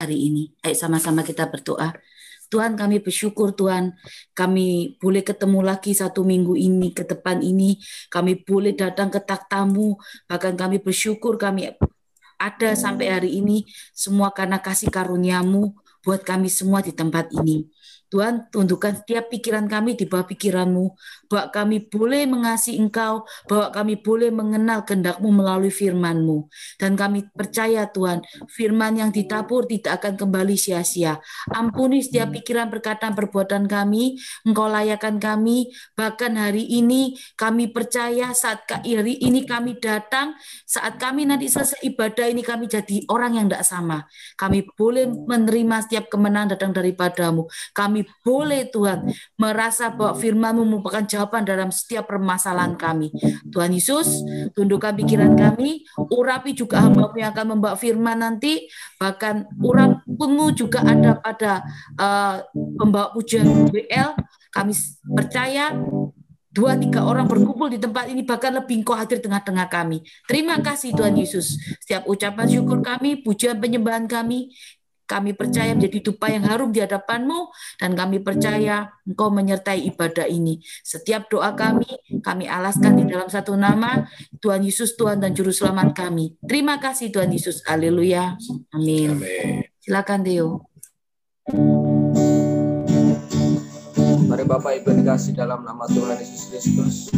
hari ini. Ayo sama-sama kita berdoa. Tuhan, kami bersyukur Tuhan, kami boleh ketemu lagi satu minggu ini, ke depan ini, kami boleh datang ke takhta-Mu, bahkan kami bersyukur kami ada sampai hari ini, semua karena kasih karunia-Mu buat kami semua di tempat ini. Tuhan, tundukkan setiap pikiran kami di bawah pikiran-Mu, bahwa kami boleh mengasihi Engkau, bahwa kami boleh mengenal kehendak-Mu melalui firman-Mu. Dan kami percaya Tuhan, firman yang ditabur tidak akan kembali sia-sia. Ampuni setiap pikiran, perkataan, perbuatan kami, Engkau layakan kami, bahkan hari ini kami percaya saat hari ini kami datang, saat kami nanti selesai ibadah ini kami jadi orang yang tidak sama. Kami boleh menerima setiap kemenangan datang daripada-Mu. Kami boleh Tuhan merasa bahwa firman-Mu merupakan jawaban dalam setiap permasalahan kami. Tuhan Yesus, tundukkan pikiran kami, urapi juga hamba-Mu yang akan membawa firman nanti, bahkan urapi-Mu juga ada pada pembawa pujian WL. Kami percaya 2-3 orang berkumpul di tempat ini, bahkan lebih Engkau hadir tengah-tengah kami. Terima kasih Tuhan Yesus. Setiap ucapan syukur kami, pujian penyembahan kami percaya menjadi dupa yang harum di hadapan-Mu, dan kami percaya Engkau menyertai ibadah ini. Setiap doa kami alaskan di dalam satu nama, Tuhan Yesus, Tuhan dan Juru Selamat kami. Terima kasih Tuhan Yesus. Haleluya. Amin. Silakan Theo. Mari Bapak Ibu dikasih dalam nama Tuhan Yesus Kristus.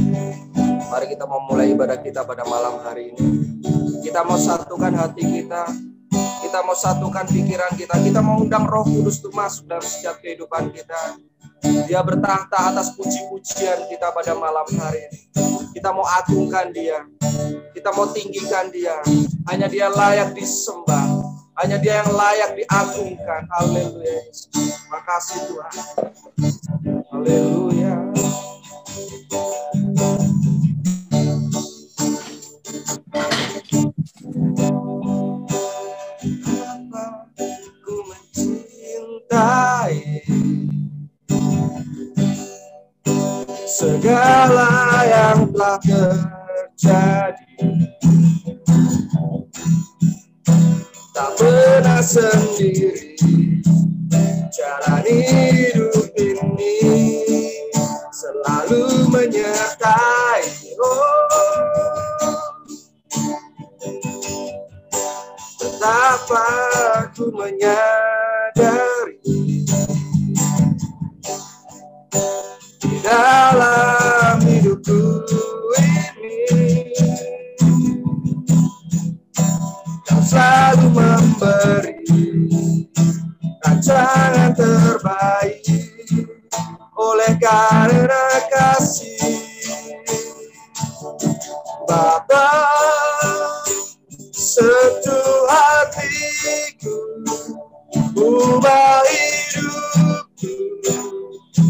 Mari kita memulai ibadah kita pada malam hari ini. Kita mau satukan hati kita mau satukan pikiran kita mau undang Roh Kudus untuk masuk dalam setiap kehidupan kita. Dia bertahta atas puji-pujian kita pada malam hari ini. Kita mau agungkan Dia, kita mau tinggikan Dia. Hanya Dia layak disembah, hanya Dia yang layak diagungkan. Haleluya. Makasih Tuhan. Haleluya. Ku mencintai segala yang telah terjadi, tak pernah sendiri jalani hidup ini, selalu menyertai. Betapa ku menyadari di dalam hidupku ini, Kau selalu memberi rancangan terbaik. Oleh karena kasih Bapa, setuju hatiku, ubah hidupku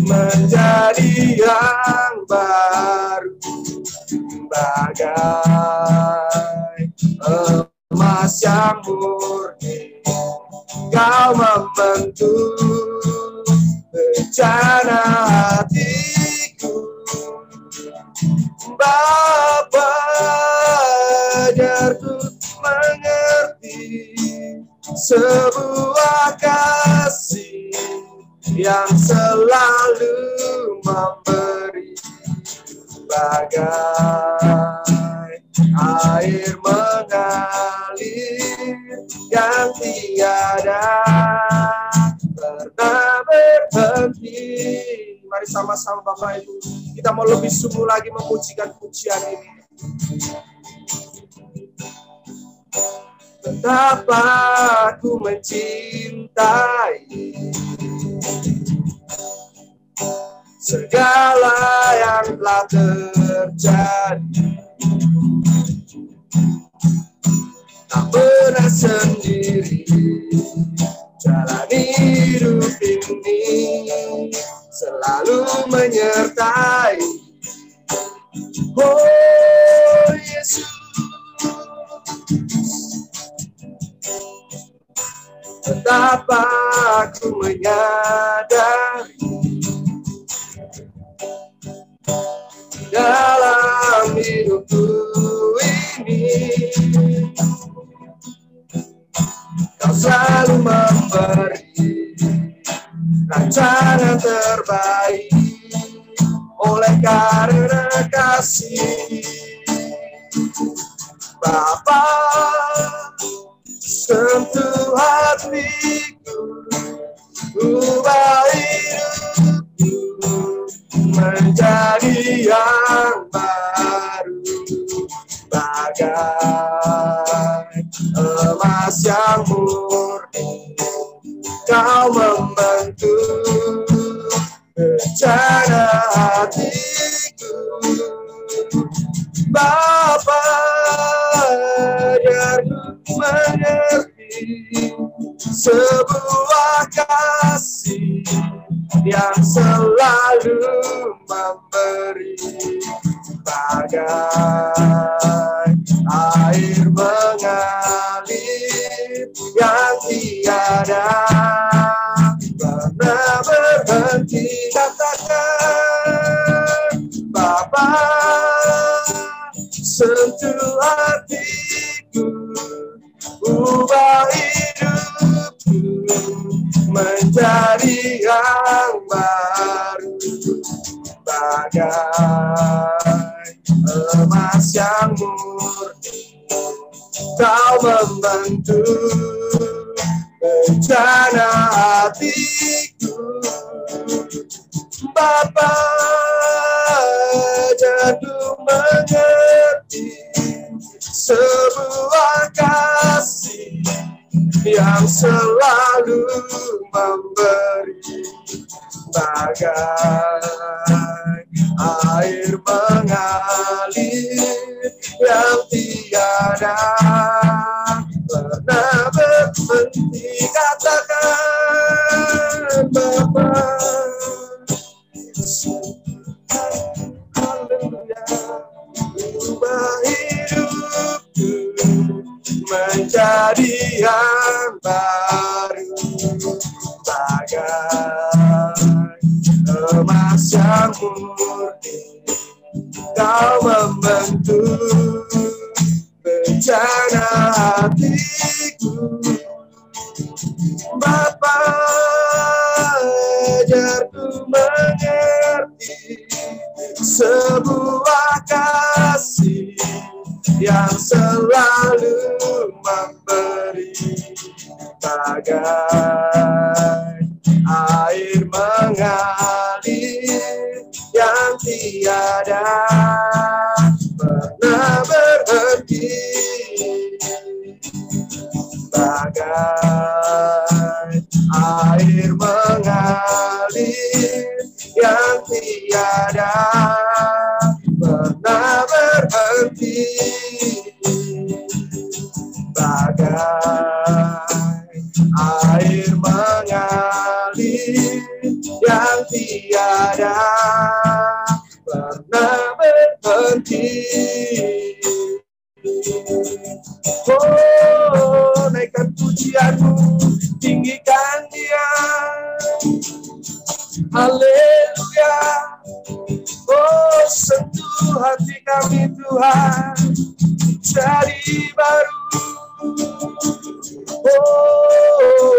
menjadi yang baru, bagai emas yang murni. Kau membentuk rencana hatiku, Bapa, ajar ku mengerti sebuah kasih yang selalu memberi, bagai air mengalir yang tiada pernah berhenti. Mari sama-sama Bapak Ibu, kita mau lebih sungguh lagi memujikan pujian ini. Betapa aku mencintai segala yang telah terjadi, tak pernah sendiri jalani hidup ini, selalu menyertai. Oh Yesus, betapa aku menyadari dalam hidupku ini, Kau Kau selalu memberi rancangan terbaik oleh karena kasih. Bapa, sentuh hatiku, ubah hidupku menjadi yang baru, bagai emas yang murni. Kau membentuk rencana hatiku. Bapa, biar ku mengerti sebuah kasih yang selalu memberi, bagai air mengalir yang tiada pernah berhenti. Katakan, Bapa, sentuh hatiku, ubah hidupku menjadi yang baru, bagai emas yang murni. Kau membentuk rencana hatiku. Bapa, jatuh mengerti sebuah kasih yang selalu memberi, bagai air mengalir yang tiada pernah berhenti. Katakan, Bapa, haleluya, ubah hidupku menjadi yang baru, bagai emas yang murni. Kau membentuk rencana hatiku. Bapa, ajar ku mengerti sebuah kasih yang selalu memberi, bagai air mengalir yang tiada pernah berhenti, bagai air mengalir yang tiada pernah berhenti, bagai air mengalir yang tiada pernah berhenti. Oh, naikkan pujianmu, tinggikan Dia. Haleluya. Oh, sentuh hati kami Tuhan, jadi baru. Oh,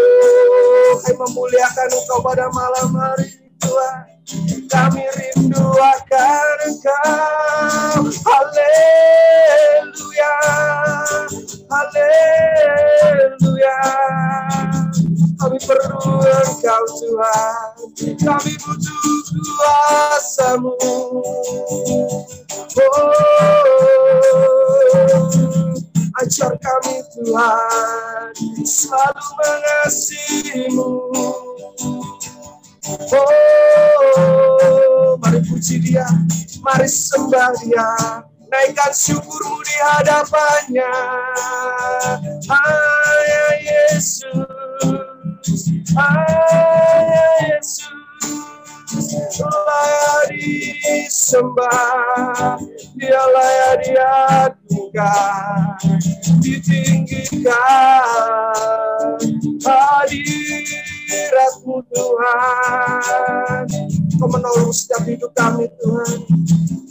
kami memuliakan Engkau pada malam hari Tuhan. Kami rindu akan Engkau. Haleluya, haleluya. Kami perlu Engkau Tuhan. Kami butuh kuasa-Mu. Oh, ajar kami Tuhan selalu mengasihi-Mu. Oh, mari puji Dia, mari sembah Dia, naikkan syukur-Mu di hadapannya. Hanya Yesus, hanya Yesus, layak disembah, Dia layak diagungkan, ditinggikan. Hadirat-Mu Tuhan, Kau menolong setiap hidup kami Tuhan.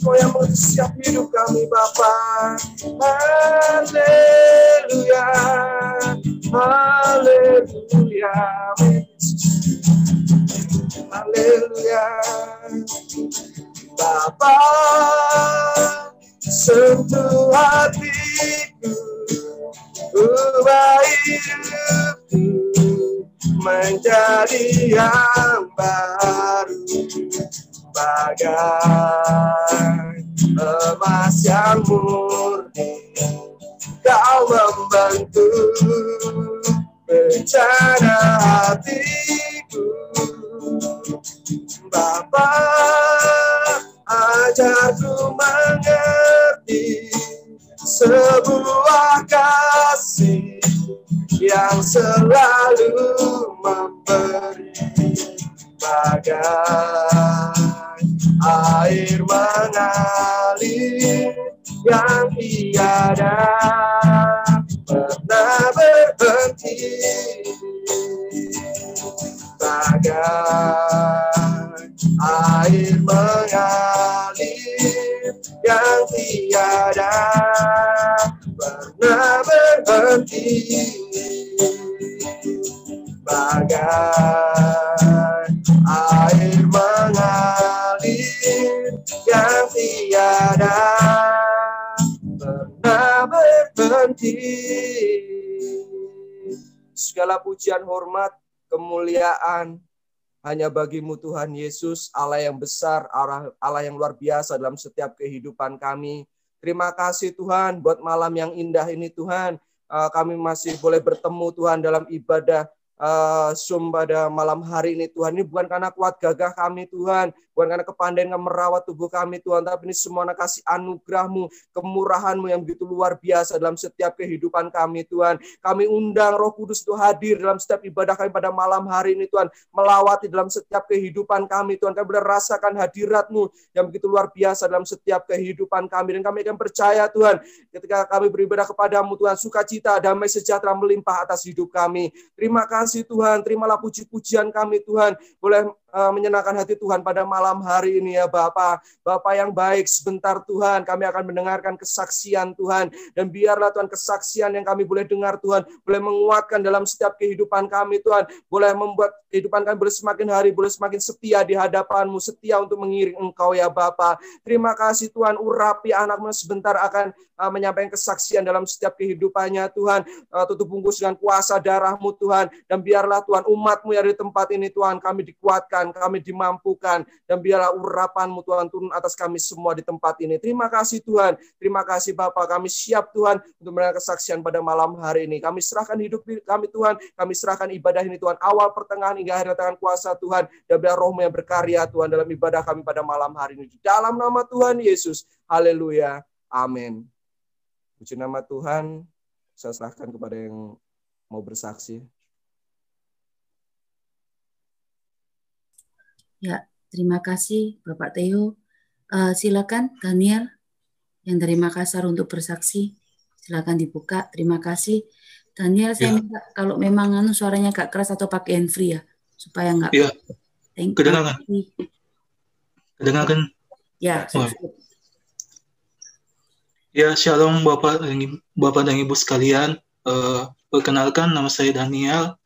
Kau yang mengerti setiap hidup kami Bapa. Haleluya, haleluya. Haleluya, haleluya. Bapa, sentuh hatiku, ubah hidupku menjadi yang baru, bagai emas yang murni. Kau membantu rencana hatiku. Bapa, ajarku mengerti sebuah kasih yang selalu memberi, bagai air mengalir yang tiada pernah berhenti, bagai air mengalir yang tiada pernah berhenti, bagai air mengalir yang tiada pernah berhenti. Segala pujian, hormat, kemuliaan hanya bagimu Tuhan Yesus, Allah yang besar, Allah yang luar biasa dalam setiap kehidupan kami. Terima kasih Tuhan buat malam yang indah ini Tuhan. Kami masih boleh bertemu Tuhan dalam ibadah Zoom pada malam hari ini Tuhan. Ini bukan karena kuat gagah kami Tuhan, bukan karena kepandaian merawat tubuh kami Tuhan, tapi ini semua kasih anugerah-Mu, kemurahan-Mu yang begitu luar biasa dalam setiap kehidupan kami Tuhan. Kami undang Roh Kudus itu hadir dalam setiap ibadah kami pada malam hari ini Tuhan, melawati dalam setiap kehidupan kami Tuhan. Kami boleh rasakan hadirat-Mu yang begitu luar biasa dalam setiap kehidupan kami, dan kami akan percaya Tuhan, ketika kami beribadah kepadamu Tuhan, sukacita, damai sejahtera melimpah atas hidup kami. Terima kasih Tuhan, terimalah puji-pujian kami Tuhan, boleh menyenangkan hati Tuhan pada malam hari ini ya Bapa. Bapa yang baik, sebentar Tuhan kami akan mendengarkan kesaksian Tuhan, dan biarlah Tuhan kesaksian yang kami boleh dengar Tuhan boleh menguatkan dalam setiap kehidupan kami Tuhan, boleh membuat kehidupan kami boleh semakin hari boleh semakin setia di hadapan-Mu, setia untuk mengiring Engkau ya Bapa. Terima kasih Tuhan, urapi anak-Mu sebentar akan menyampaikan kesaksian dalam setiap kehidupannya Tuhan. Tutup bungkus dengan kuasa darah-Mu Tuhan, dan biarlah Tuhan umat-Mu yang di tempat ini Tuhan kami dikuatkan, kami dimampukan, dan biarlah urapan-Mu Tuhan turun atas kami semua di tempat ini. Terima kasih Tuhan, terima kasih Bapa. Kami siap Tuhan untuk mendengar kesaksian pada malam hari ini. Kami serahkan hidup kami Tuhan, kami serahkan ibadah ini Tuhan, awal pertengahan hingga akhir tangan kuasa Tuhan, dan biar Roh-Mu yang berkarya Tuhan dalam ibadah kami pada malam hari ini. Dalam nama Tuhan Yesus, haleluya, amin. Puji nama Tuhan. Saya serahkan kepada yang mau bersaksi. Ya, terima kasih Bapak Theo. Silakan Daniel yang dari Makassar untuk bersaksi. Silakan dibuka. Terima kasih. Daniel, saya minta kalau memang suaranya agak keras atau pakai handfree ya, supaya enggak. Ya. Kedengaran. Kedengaran. Ya. Ya, shalom Bapak dan Ibu sekalian. Perkenalkan, nama saya Daniel.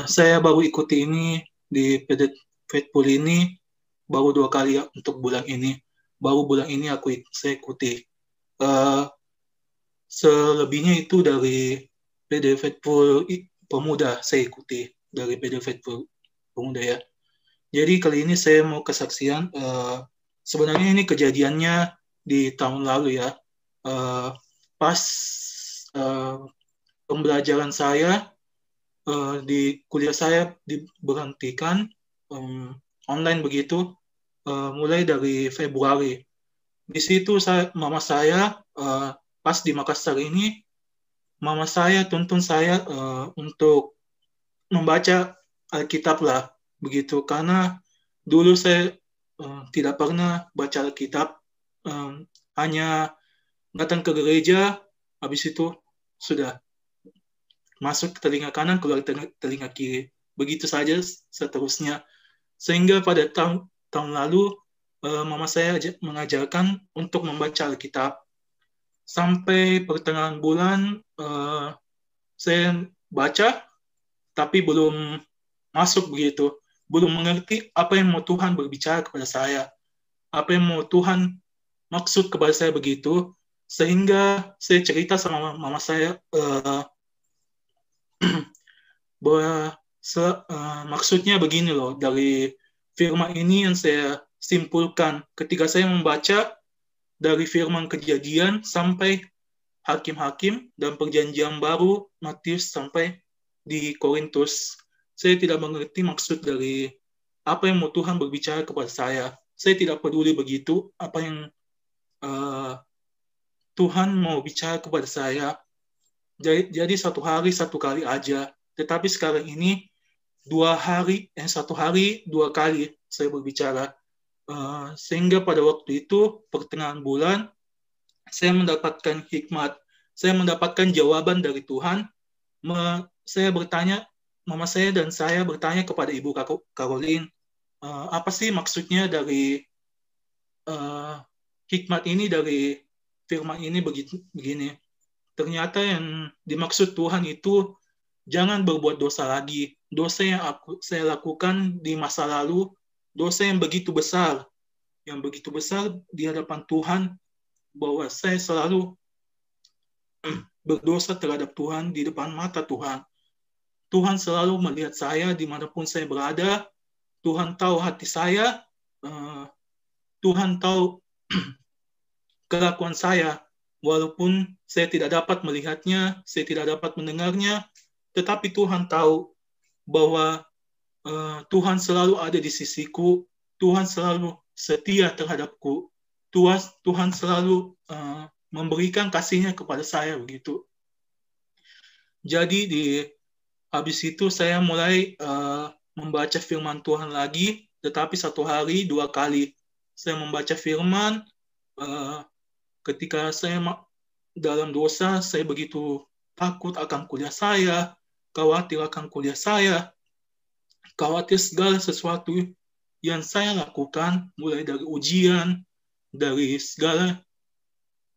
Saya baru ikuti ini di PD Faithful ini baru 2 kali ya untuk bulan ini. Baru bulan ini saya ikuti. Selebihnya itu dari PD Faithful Pemuda saya ikuti, dari PD Faithful Pemuda ya. Jadi kali ini saya mau kesaksian. Sebenarnya ini kejadiannya di tahun lalu ya. Pas pembelajaran saya di kuliah saya diberhentikan online begitu, mulai dari Februari. Di situ mama saya pas di Makassar ini, mama saya tuntun saya untuk membaca Alkitab lah begitu, karena dulu saya tidak pernah baca Alkitab, hanya datang ke gereja, habis itu sudah masuk ke telinga kanan, keluar telinga kiri, begitu saja seterusnya. Sehingga pada tahun lalu mama saya mengajarkan untuk membaca Alkitab. Sampai pertengahan bulan saya baca, tapi belum masuk begitu, belum mengerti apa yang mau Tuhan berbicara kepada saya, apa yang mau Tuhan maksud kepada saya begitu, sehingga saya cerita sama mama saya bahwa maksudnya begini loh, dari firman ini yang saya simpulkan ketika saya membaca dari firman Kejadian sampai Hakim-Hakim dan Perjanjian Baru, Matius sampai di Korintus. Saya tidak mengerti maksud dari apa yang mau Tuhan berbicara kepada saya. Saya tidak peduli begitu apa yang Tuhan mau bicara kepada saya. Jadi satu hari satu kali aja. Tetapi sekarang ini 1 hari 2 kali saya berbicara. Sehingga pada waktu itu pertengahan bulan saya mendapatkan hikmat, saya mendapatkan jawaban dari Tuhan. Saya bertanya, mama saya dan saya bertanya kepada Ibu Caroline, apa sih maksudnya dari hikmat ini, dari firman ini begini. Ternyata yang dimaksud Tuhan itu jangan berbuat dosa lagi. Dosa yang saya lakukan di masa lalu, dosa yang begitu besar di hadapan Tuhan, bahwa saya selalu berdosa terhadap Tuhan di depan mata Tuhan. Tuhan selalu melihat saya dimanapun saya berada. Tuhan tahu hati saya. Tuhan tahu kelakuan saya. Walaupun saya tidak dapat melihatnya, saya tidak dapat mendengarnya, tetapi Tuhan tahu bahwa Tuhan selalu ada di sisiku. Tuhan selalu setia terhadapku. Tuhan selalu memberikan kasih-Nya kepada saya begitu. Jadi habis itu saya mulai membaca firman Tuhan lagi, tetapi 1 hari 2 kali. Saya membaca firman ketika saya dalam dosa, saya begitu takut akan kuliah saya, khawatir akan kuliah saya, khawatir segala sesuatu yang saya lakukan, mulai dari ujian, dari segala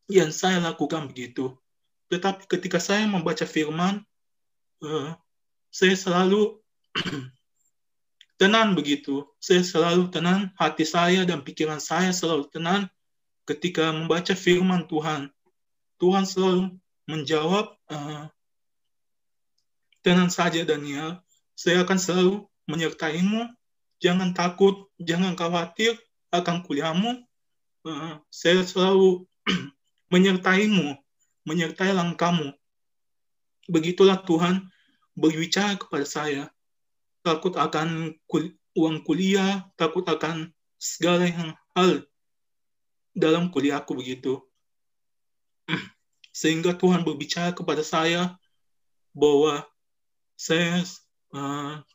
yang saya lakukan begitu. Tetapi ketika saya membaca firman, saya selalu tenang begitu. Saya selalu tenang, hati saya dan pikiran saya selalu tenang ketika membaca firman Tuhan. Tuhan selalu menjawab, tenang saja Daniel, saya akan selalu menyertaimu, jangan takut, jangan khawatir akan kuliahmu. Saya selalu menyertaimu, menyertai langkahmu. Begitulah Tuhan berbicara kepada saya. Takut akan uang kuliah, takut akan segala hal dalam kuliahku begitu. Sehingga Tuhan berbicara kepada saya bahwa saya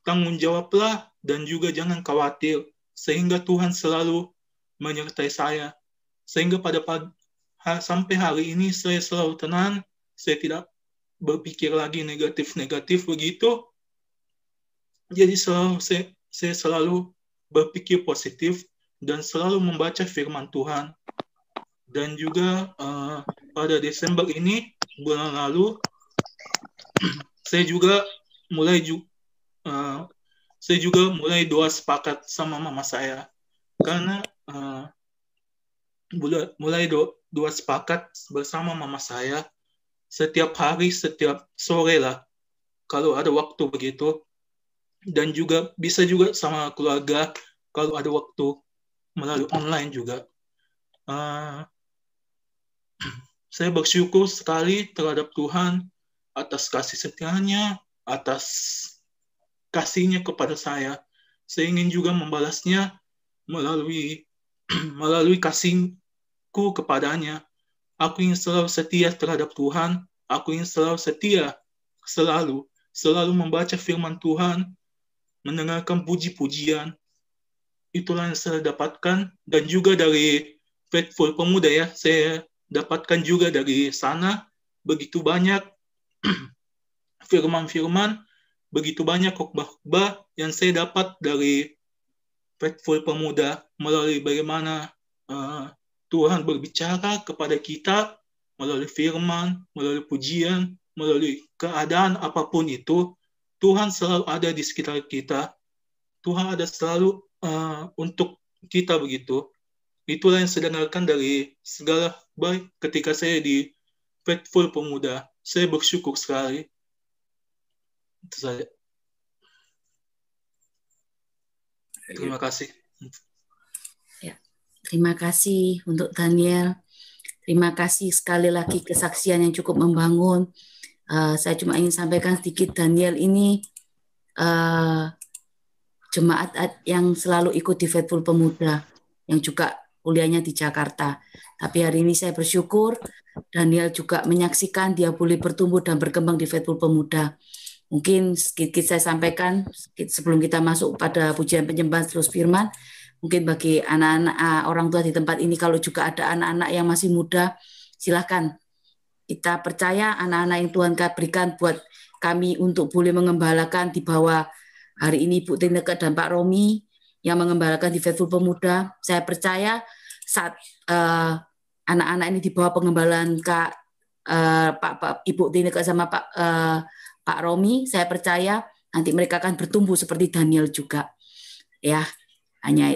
tanggung jawablah dan juga jangan khawatir. Sehingga Tuhan selalu menyertai saya. Sehingga sampai hari ini saya selalu tenang, saya tidak berpikir lagi negatif-negatif begitu. Jadi saya selalu berpikir positif dan selalu membaca firman Tuhan. Dan juga pada Desember ini, bulan lalu, saya juga mulai doa sepakat sama mama saya. Karena mulai doa sepakat bersama mama saya setiap hari, setiap sore lah, kalau ada waktu begitu. Dan juga bisa juga sama keluarga kalau ada waktu melalui online juga. Saya bersyukur sekali terhadap Tuhan atas kasih setia-Nya, atas kasih-Nya kepada saya. Saya ingin juga membalasnya melalui kasih-Ku kepadanya. Aku ingin selalu setia terhadap Tuhan. Aku ingin selalu setia, selalu membaca firman Tuhan, mendengarkan puji-pujian. Itulah yang saya dapatkan. Dan juga dari Faithful Pemuda ya, saya dapatkan juga dari sana begitu banyak firman-firman, begitu banyak khotbah yang saya dapat dari Faithful Pemuda melalui bagaimana Tuhan berbicara kepada kita melalui firman, melalui pujian, melalui keadaan apapun itu. Tuhan selalu ada di sekitar kita. Tuhan ada selalu untuk kita begitu. Itulah yang saya dengarkan dari segala baik ketika saya di Faithful Pemuda. Saya bersyukur sekali. Itu saja. Terima kasih. Ya, terima kasih untuk Daniel. Terima kasih sekali lagi kesaksian yang cukup membangun. Saya cuma ingin sampaikan sedikit, Daniel ini jemaat yang selalu ikut di Faithful Pemuda, yang juga kuliahnya di Jakarta. Tapi hari ini saya bersyukur Daniel juga menyaksikan dia boleh bertumbuh dan berkembang di Faithful Pemuda. Mungkin sedikit saya sampaikan sebelum kita masuk pada pujian penyembahan terus firman. Mungkin bagi anak-anak orang tua di tempat ini, kalau juga ada anak-anak yang masih muda, silakan. Kita percaya anak-anak yang Tuhan berikan buat kami untuk boleh mengembalakan di bawah hari ini Ibu Tineke dan Pak Romi yang mengembalakan di Faithful Pemuda. Saya percaya saat anak-anak ini di bawah pengembalaan Pak Ibu Tineke sama Pak Romi, saya percaya nanti mereka akan bertumbuh seperti Daniel juga. Ya, hanya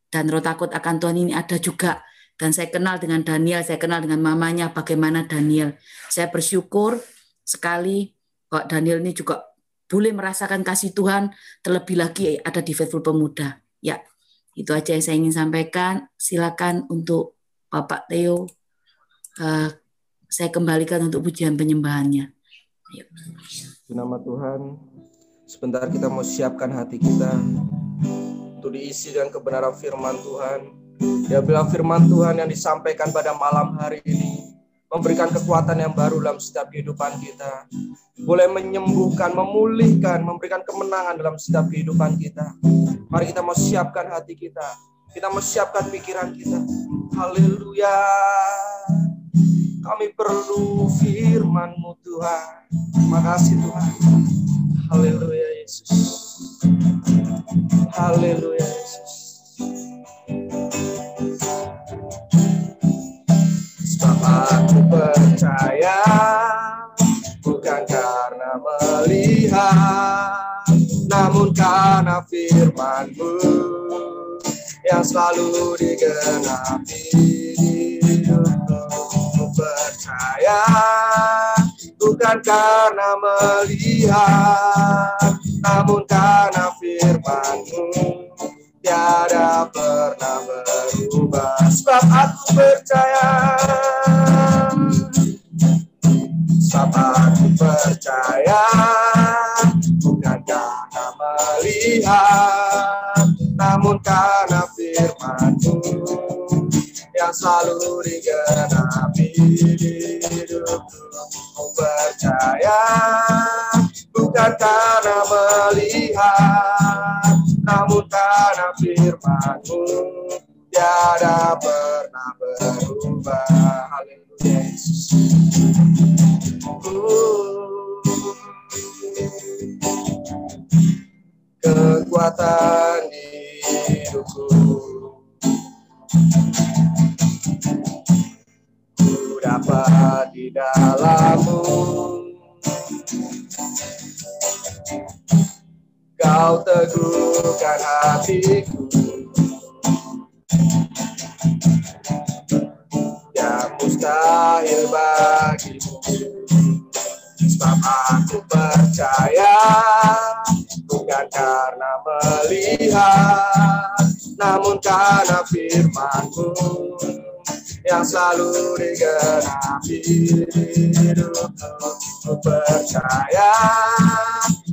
dan roh takut akan Tuhan ini ada juga. Dan saya kenal dengan Daniel, saya kenal dengan mamanya bagaimana Daniel. Saya bersyukur sekali bahwa Daniel ini juga boleh merasakan kasih Tuhan, terlebih lagi ada di Faithful Pemuda. Ya, itu aja yang saya ingin sampaikan. Silakan untuk Bapak Theo, saya kembalikan untuk pujian penyembahannya. Ayo. Di nama Tuhan, sebentar kita mau siapkan hati kita untuk diisi dengan kebenaran firman Tuhan. Dia bilang firman Tuhan yang disampaikan pada malam hari ini memberikan kekuatan yang baru dalam setiap kehidupan kita. Boleh menyembuhkan, memulihkan, memberikan kemenangan dalam setiap kehidupan kita. Mari kita mau siapkan hati kita. Kita mau siapkan pikiran kita. Haleluya. Kami perlu firman-Mu Tuhan. Terima kasih Tuhan. Haleluya Yesus. Haleluya Yesus. Sebab aku percaya bukan karena melihat, namun karena firman-Mu yang selalu digenapi di hidupku. Ku percaya bukan karena melihat, namun karena firman-Mu tiada pernah berubah. Sebab aku percaya, sebab aku percaya bukan karena melihat, namun karena firman-Mu yang selalu digenapi di hidupku. Ku percaya bukan karena melihat, namun karena firman-Mu tiada pernah berubah. Haleluya Yesus. Kekuatan di hidupku, ku dapat di dalam-Mu. Kau teguhkan hatiku, yang mustahil bagimu. Sebab aku percaya bukan karena melihat, namun karena firman-Mu yang selalu digenapi di hidupku. Ku percaya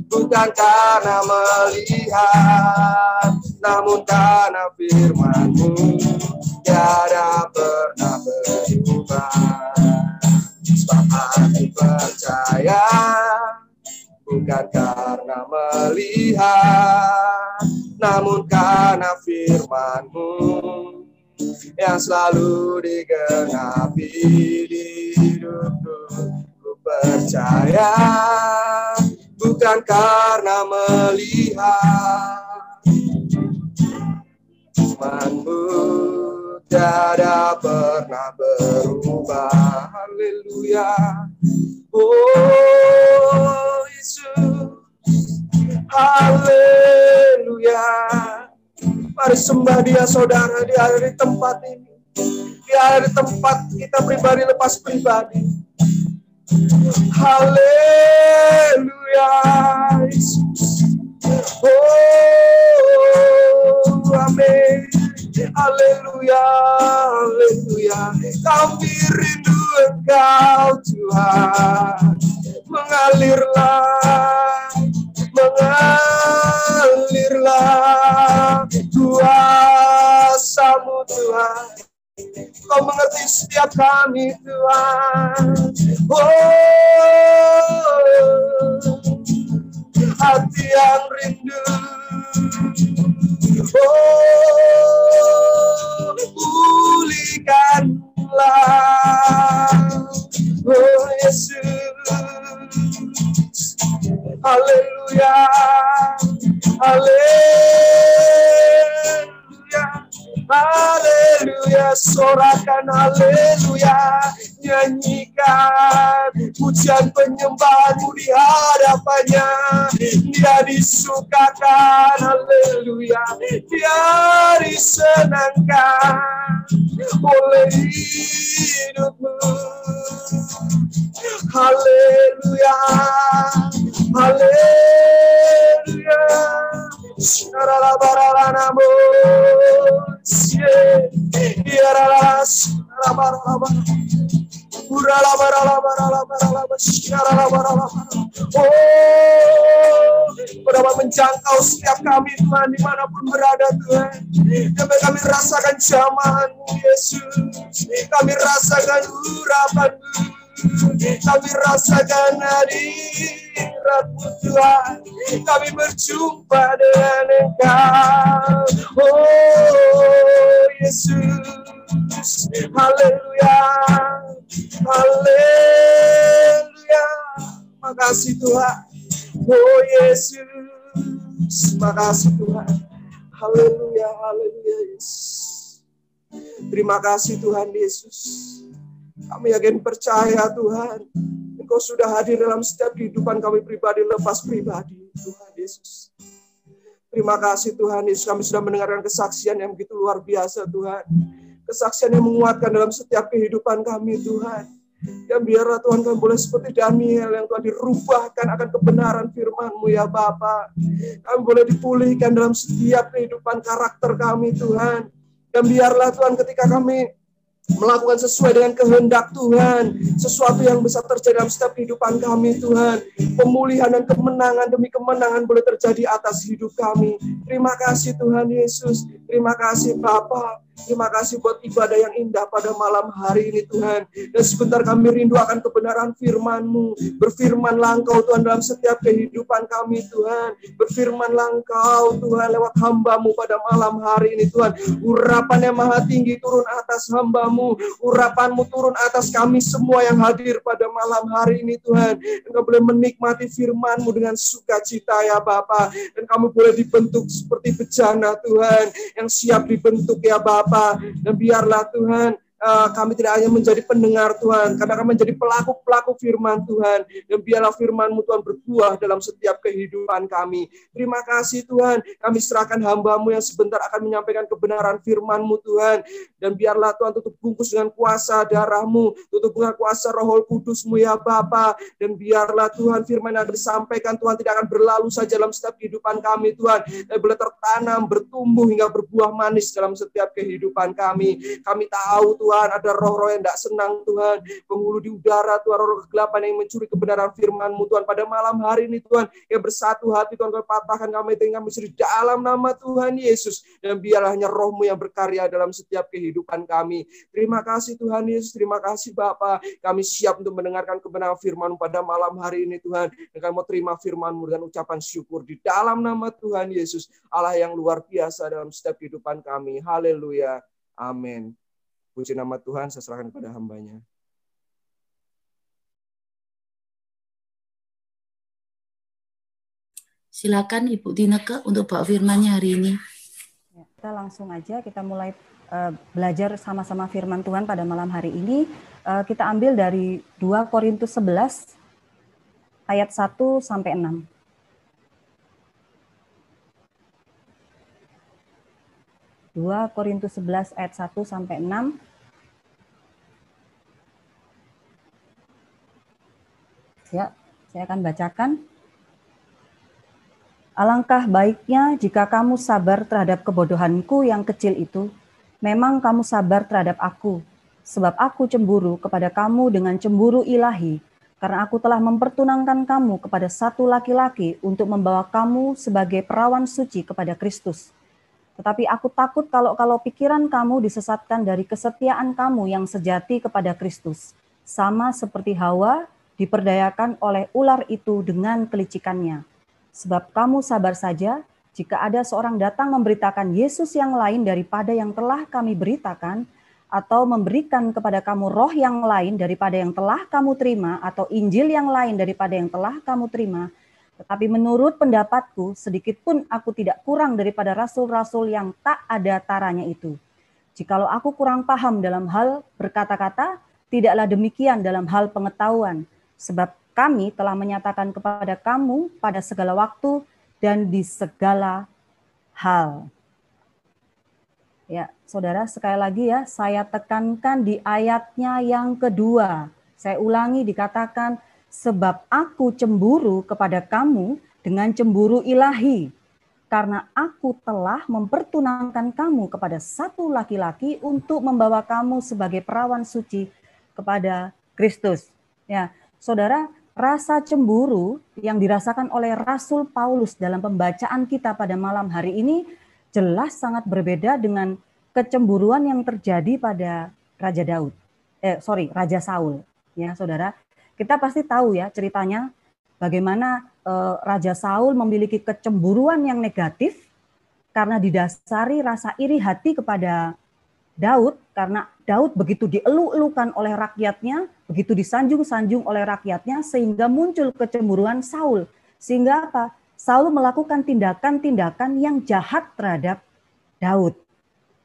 bukan karena melihat, namun karena firman-Mu tiada pernah berubah. Sebab aku percaya bukan karena melihat, namun karena firman-Mu yang selalu digenapi di hidupku. Ku percaya bukan karena melihat, firman-Mu tiada pernah berubah. Haleluya. Oh Yesus, Mari sembah Dia saudara, Dia ada di tempat ini. Dia ada di tempat kita pribadi lepas pribadi. Haleluya Yesus. Oh, amin. Haleluya, haleluya. Kami rindu Engkau Tuhan. Mengalirlah kuasa-Mu Tuhan. Kau mengerti setiap kami Tuhan. Oh, hati yang rindu. Oh, pulihkanlah. Oh Yesus. Haleluya. Haleluya. Haleluya. Sorakan haleluya. Nyanyikan pujian penyembahan-Mu di hadapannya. Dia disukakan, haleluya. Dia disenangkan oleh hidup-Mu. Haleluya. Haleluya. Dapat menjangkau setiap kami Tuhan dimanapun berada Tuhan. Sampai kami rasakan jamahan-Mu Yesus. Kami rasakan urapan-Mu. Kami rasakan hadirat-Mu Tuhan. Kami berjumpa dengan Engkau. Oh Yesus. Haleluya. Haleluya. Makasih Tuhan. Oh Yesus. Makasih Tuhan. Haleluya. Haleluya Yesus. Terima kasih Tuhan Yesus. Kami yakin percaya Tuhan, Engkau sudah hadir dalam setiap kehidupan kami pribadi lepas pribadi, Tuhan Yesus. Terima kasih Tuhan Yesus, kami sudah mendengarkan kesaksian yang begitu luar biasa Tuhan. Kesaksian yang menguatkan dalam setiap kehidupan kami Tuhan. Dan biarlah Tuhan kami boleh seperti Daniel yang Tuhan dirubahkan akan kebenaran firman-Mu ya Bapa. Kami boleh dipulihkan dalam setiap kehidupan karakter kami Tuhan. Dan biarlah Tuhan ketika kami melakukan sesuai dengan kehendak Tuhan, sesuatu yang besar terjadi dalam setiap kehidupan kami Tuhan. Pemulihan dan kemenangan demi kemenangan boleh terjadi atas hidup kami. Terima kasih Tuhan Yesus. Terima kasih Bapa. Terima kasih buat ibadah yang indah pada malam hari ini Tuhan. Dan sebentar kami rindu akan kebenaran firman-Mu. Berfirmanlah Engkau Tuhan dalam setiap kehidupan kami Tuhan. Berfirmanlah Engkau Tuhan lewat hamba-Mu pada malam hari ini Tuhan. Urapan yang maha tinggi turun atas hamba-Mu. Urapan-Mu turun atas kami semua yang hadir pada malam hari ini Tuhan. Engkau boleh menikmati firman-Mu dengan sukacita ya Bapa. Dan kami boleh dibentuk seperti bejana Tuhan. Yang siap dibentuk ya Bapa. Dan biarlah Tuhan kami tidak hanya menjadi pendengar Tuhan, karena kami menjadi pelaku-pelaku firman Tuhan. Dan biarlah firman-Mu Tuhan berbuah dalam setiap kehidupan kami. Terima kasih Tuhan, kami serahkan hamba-Mu yang sebentar akan menyampaikan kebenaran firman-Mu Tuhan. Dan biarlah Tuhan tutup bungkus dengan kuasa darah-Mu, tutup dengan kuasa Roh Kudus-Mu ya Bapa. Dan biarlah Tuhan firman yang disampaikan Tuhan tidak akan berlalu saja dalam setiap kehidupan kami Tuhan. Dan boleh tertanam, bertumbuh hingga berbuah manis dalam setiap kehidupan kami. Kami tahu Tuhan ada roh-roh yang tidak senang Tuhan, penghulu di udara Tuhan, roh kegelapan yang mencuri kebenaran firman-Mu Tuhan pada malam hari ini Tuhan, yang bersatu hati Tuhan, kami patahkan kami dengan kami di dalam nama Tuhan Yesus. Dan biarlah hanya Roh-Mu yang berkarya dalam setiap kehidupan kami. Terima kasih Tuhan Yesus, terima kasih Bapa. Kami siap untuk mendengarkan kebenaran firman-Mu pada malam hari ini Tuhan, dan kami mau terima firman-Mu dengan ucapan syukur di dalam nama Tuhan Yesus, Allah yang luar biasa dalam setiap kehidupan kami. Haleluya. Amin. Puji nama Tuhan, saya serahkan kepada hamba-Nya. Silakan Ibu Tineke untuk bawa firman-Nya hari ini. Ya, kita langsung aja, kita mulai belajar sama-sama firman Tuhan pada malam hari ini. Kita ambil dari 2 Korintus 11, ayat 1 sampai 6. 2 Korintus 11 ayat 1 sampai 6. Ya, saya akan bacakan. Alangkah baiknya jika kamu sabar terhadap kebodohanku yang kecil itu, memang kamu sabar terhadap aku, sebab aku cemburu kepada kamu dengan cemburu ilahi, karena aku telah mempertunangkan kamu kepada satu laki-laki untuk membawa kamu sebagai perawan suci kepada Kristus. Tetapi aku takut kalau pikiran kamu disesatkan dari kesetiaan kamu yang sejati kepada Kristus, sama seperti Hawa diperdayakan oleh ular itu dengan kelicikannya. Sebab kamu sabar saja jika ada seorang datang memberitakan Yesus yang lain daripada yang telah kami beritakan, atau memberikan kepada kamu roh yang lain daripada yang telah kamu terima, atau Injil yang lain daripada yang telah kamu terima. Tetapi menurut pendapatku, sedikit pun aku tidak kurang daripada rasul-rasul yang tak ada taranya itu. Jikalau aku kurang paham dalam hal berkata-kata, tidaklah demikian dalam hal pengetahuan. Sebab kami telah menyatakan kepada kamu pada segala waktu dan di segala hal. Ya, saudara, sekali lagi ya, saya tekankan di ayatnya yang kedua. Saya ulangi, dikatakan, sebab aku cemburu kepada kamu dengan cemburu ilahi, karena aku telah mempertunangkan kamu kepada satu laki-laki untuk membawa kamu sebagai perawan suci kepada Kristus. Ya, saudara, rasa cemburu yang dirasakan oleh Rasul Paulus dalam pembacaan kita pada malam hari ini jelas sangat berbeda dengan kecemburuan yang terjadi pada Raja Saul. Ya, saudara, kita pasti tahu ya ceritanya bagaimana Raja Saul memiliki kecemburuan yang negatif karena didasari rasa iri hati kepada Daud, karena Daud begitu dielu-elukan oleh rakyatnya, begitu disanjung-sanjung oleh rakyatnya, sehingga muncul kecemburuan Saul. Sehingga apa? Saul melakukan tindakan-tindakan yang jahat terhadap Daud.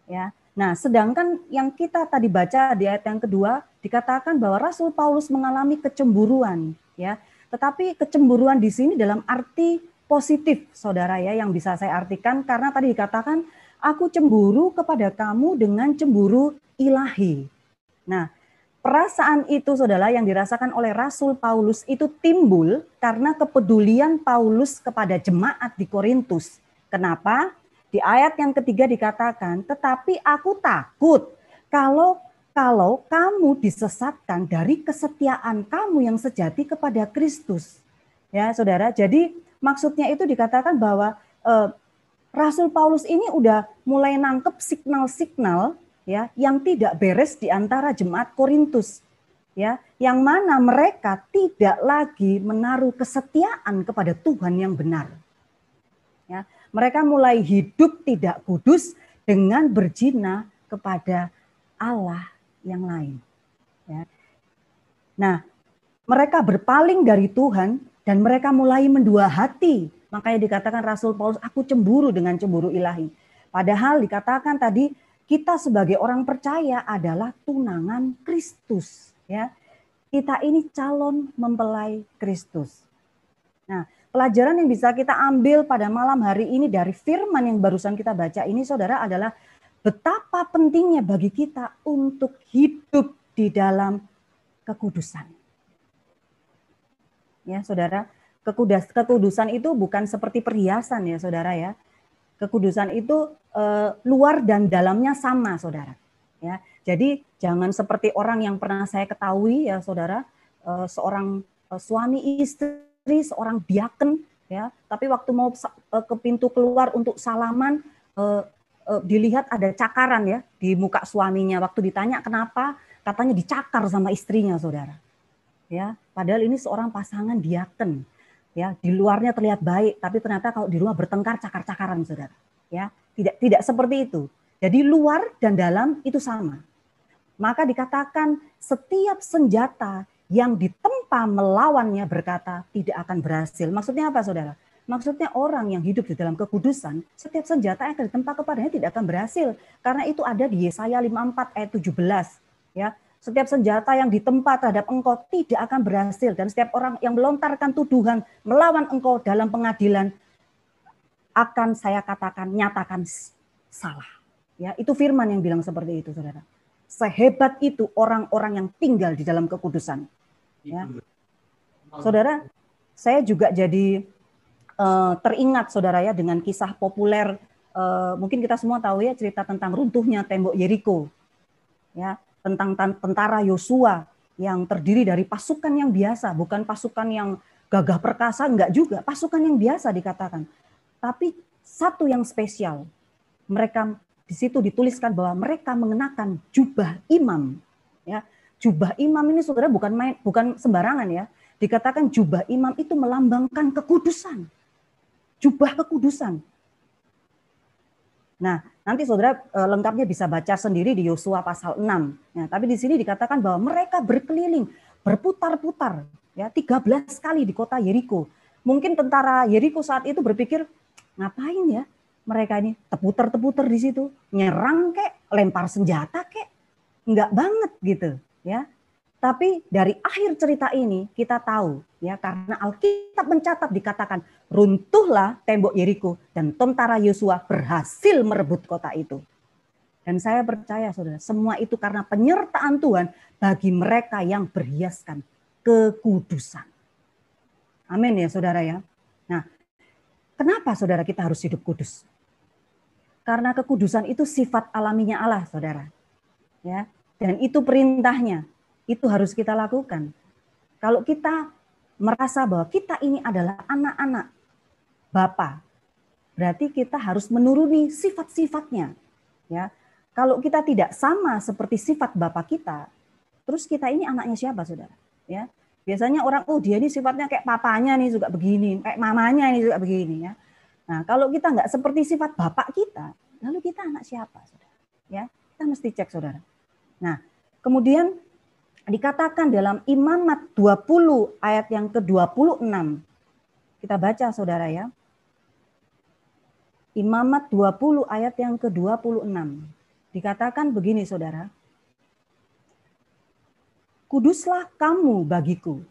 Ya. Nah, sedangkan yang kita tadi baca di ayat yang kedua, dikatakan bahwa Rasul Paulus mengalami kecemburuan. Ya. Tetapi kecemburuan di sini dalam arti positif, saudara ya, yang bisa saya artikan, karena tadi dikatakan, aku cemburu kepada kamu dengan cemburu ilahi. Nah, perasaan itu, saudara, yang dirasakan oleh Rasul Paulus itu timbul karena kepedulian Paulus kepada jemaat di Korintus. Kenapa? Di ayat yang ketiga dikatakan, tetapi aku takut kalau kamu disesatkan dari kesetiaan kamu yang sejati kepada Kristus. Ya, saudara, jadi maksudnya itu dikatakan bahwa Rasul Paulus ini udah mulai nangkep signal-signal ya yang tidak beres di antara jemaat Korintus. Ya, yang mana mereka tidak lagi menaruh kesetiaan kepada Tuhan yang benar. Ya, mereka mulai hidup tidak kudus dengan berzina kepada Allah yang lain. Ya. Nah, mereka berpaling dari Tuhan dan mereka mulai mendua hati. Makanya dikatakan Rasul Paulus, aku cemburu dengan cemburu ilahi. Padahal dikatakan tadi, kita sebagai orang percaya adalah tunangan Kristus. Ya, kita ini calon mempelai Kristus. Nah, pelajaran yang bisa kita ambil pada malam hari ini dari firman yang barusan kita baca ini, saudara, adalah betapa pentingnya bagi kita untuk hidup di dalam kekudusan. Ya, saudara, kekudusan itu bukan seperti perhiasan ya, saudara ya. Kekudusan itu luar dan dalamnya sama, saudara. Ya, jadi jangan seperti orang yang pernah saya ketahui ya, saudara, seorang suami istri, seorang diaken, ya, tapi waktu mau ke pintu keluar untuk salaman, dilihat ada cakaran ya di muka suaminya. Waktu ditanya kenapa, katanya dicakar sama istrinya, saudara. Ya, padahal ini seorang pasangan diaken. Ya, di luarnya terlihat baik, tapi ternyata kalau di rumah bertengkar cakar-cakaran, saudara. Ya, tidak seperti itu. Jadi luar dan dalam itu sama. Maka dikatakan setiap senjata yang ditempa melawannya berkata tidak akan berhasil. Maksudnya apa, saudara? Maksudnya orang yang hidup di dalam kekudusan, setiap senjata yang akan ditempa kepadanya tidak akan berhasil. Karena itu ada di Yesaya 54 ayat 17. Ya, setiap senjata yang ditempa terhadap engkau tidak akan berhasil. Dan setiap orang yang melontarkan tuduhan melawan engkau dalam pengadilan akan saya katakan, nyatakan salah. Ya, itu firman yang bilang seperti itu, saudara. Sehebat itu orang-orang yang tinggal di dalam kekudusan. Ya. Saudara, saya juga jadi teringat, saudara ya, dengan kisah populer. Mungkin kita semua tahu ya cerita tentang runtuhnya tembok Yeriko. Ya, tentang tentara Yosua yang terdiri dari pasukan yang biasa, bukan pasukan yang gagah perkasa, enggak juga, pasukan yang biasa dikatakan. Tapi satu yang spesial, mereka di situ dituliskan bahwa mereka mengenakan jubah imam. Ya, jubah imam ini saudara bukan sembarangan ya. Dikatakan jubah imam itu melambangkan kekudusan. Jubah kekudusan. Nah, nanti saudara lengkapnya bisa baca sendiri di Yosua pasal 6. Ya, tapi di sini dikatakan bahwa mereka berkeliling, berputar-putar ya 13 kali di kota Yeriko. Mungkin tentara Yeriko saat itu berpikir, ngapain ya mereka ini teputer-teputer di situ, nyerang kek, lempar senjata kek, enggak banget gitu ya. Tapi dari akhir cerita ini kita tahu ya, karena Alkitab mencatat dikatakan runtuhlah tembok Yeriko dan tentara Yosua berhasil merebut kota itu. Dan saya percaya saudara, semua itu karena penyertaan Tuhan bagi mereka yang berhiaskan kekudusan. Amin ya saudara ya. Nah, kenapa saudara kita harus hidup kudus? Karena kekudusan itu sifat alaminya Allah, saudara. Ya, dan itu perintahnya. Itu harus kita lakukan. Kalau kita merasa bahwa kita ini adalah anak-anak Bapa, berarti kita harus menuruni sifat-sifatnya. Ya, kalau kita tidak sama seperti sifat Bapa kita, terus kita ini anaknya siapa, saudara? Ya, biasanya orang, oh dia ini sifatnya kayak papanya nih juga begini, kayak mamanya ini juga begini ya. Nah, kalau kita nggak seperti sifat bapak kita, lalu kita anak siapa, saudara? Ya, kita mesti cek, saudara. Nah, kemudian dikatakan dalam Imamat 20 ayat yang ke-26. Kita baca, saudara ya. Imamat 20 ayat yang ke-26. Dikatakan begini, saudara. Kuduslah kamu bagiku,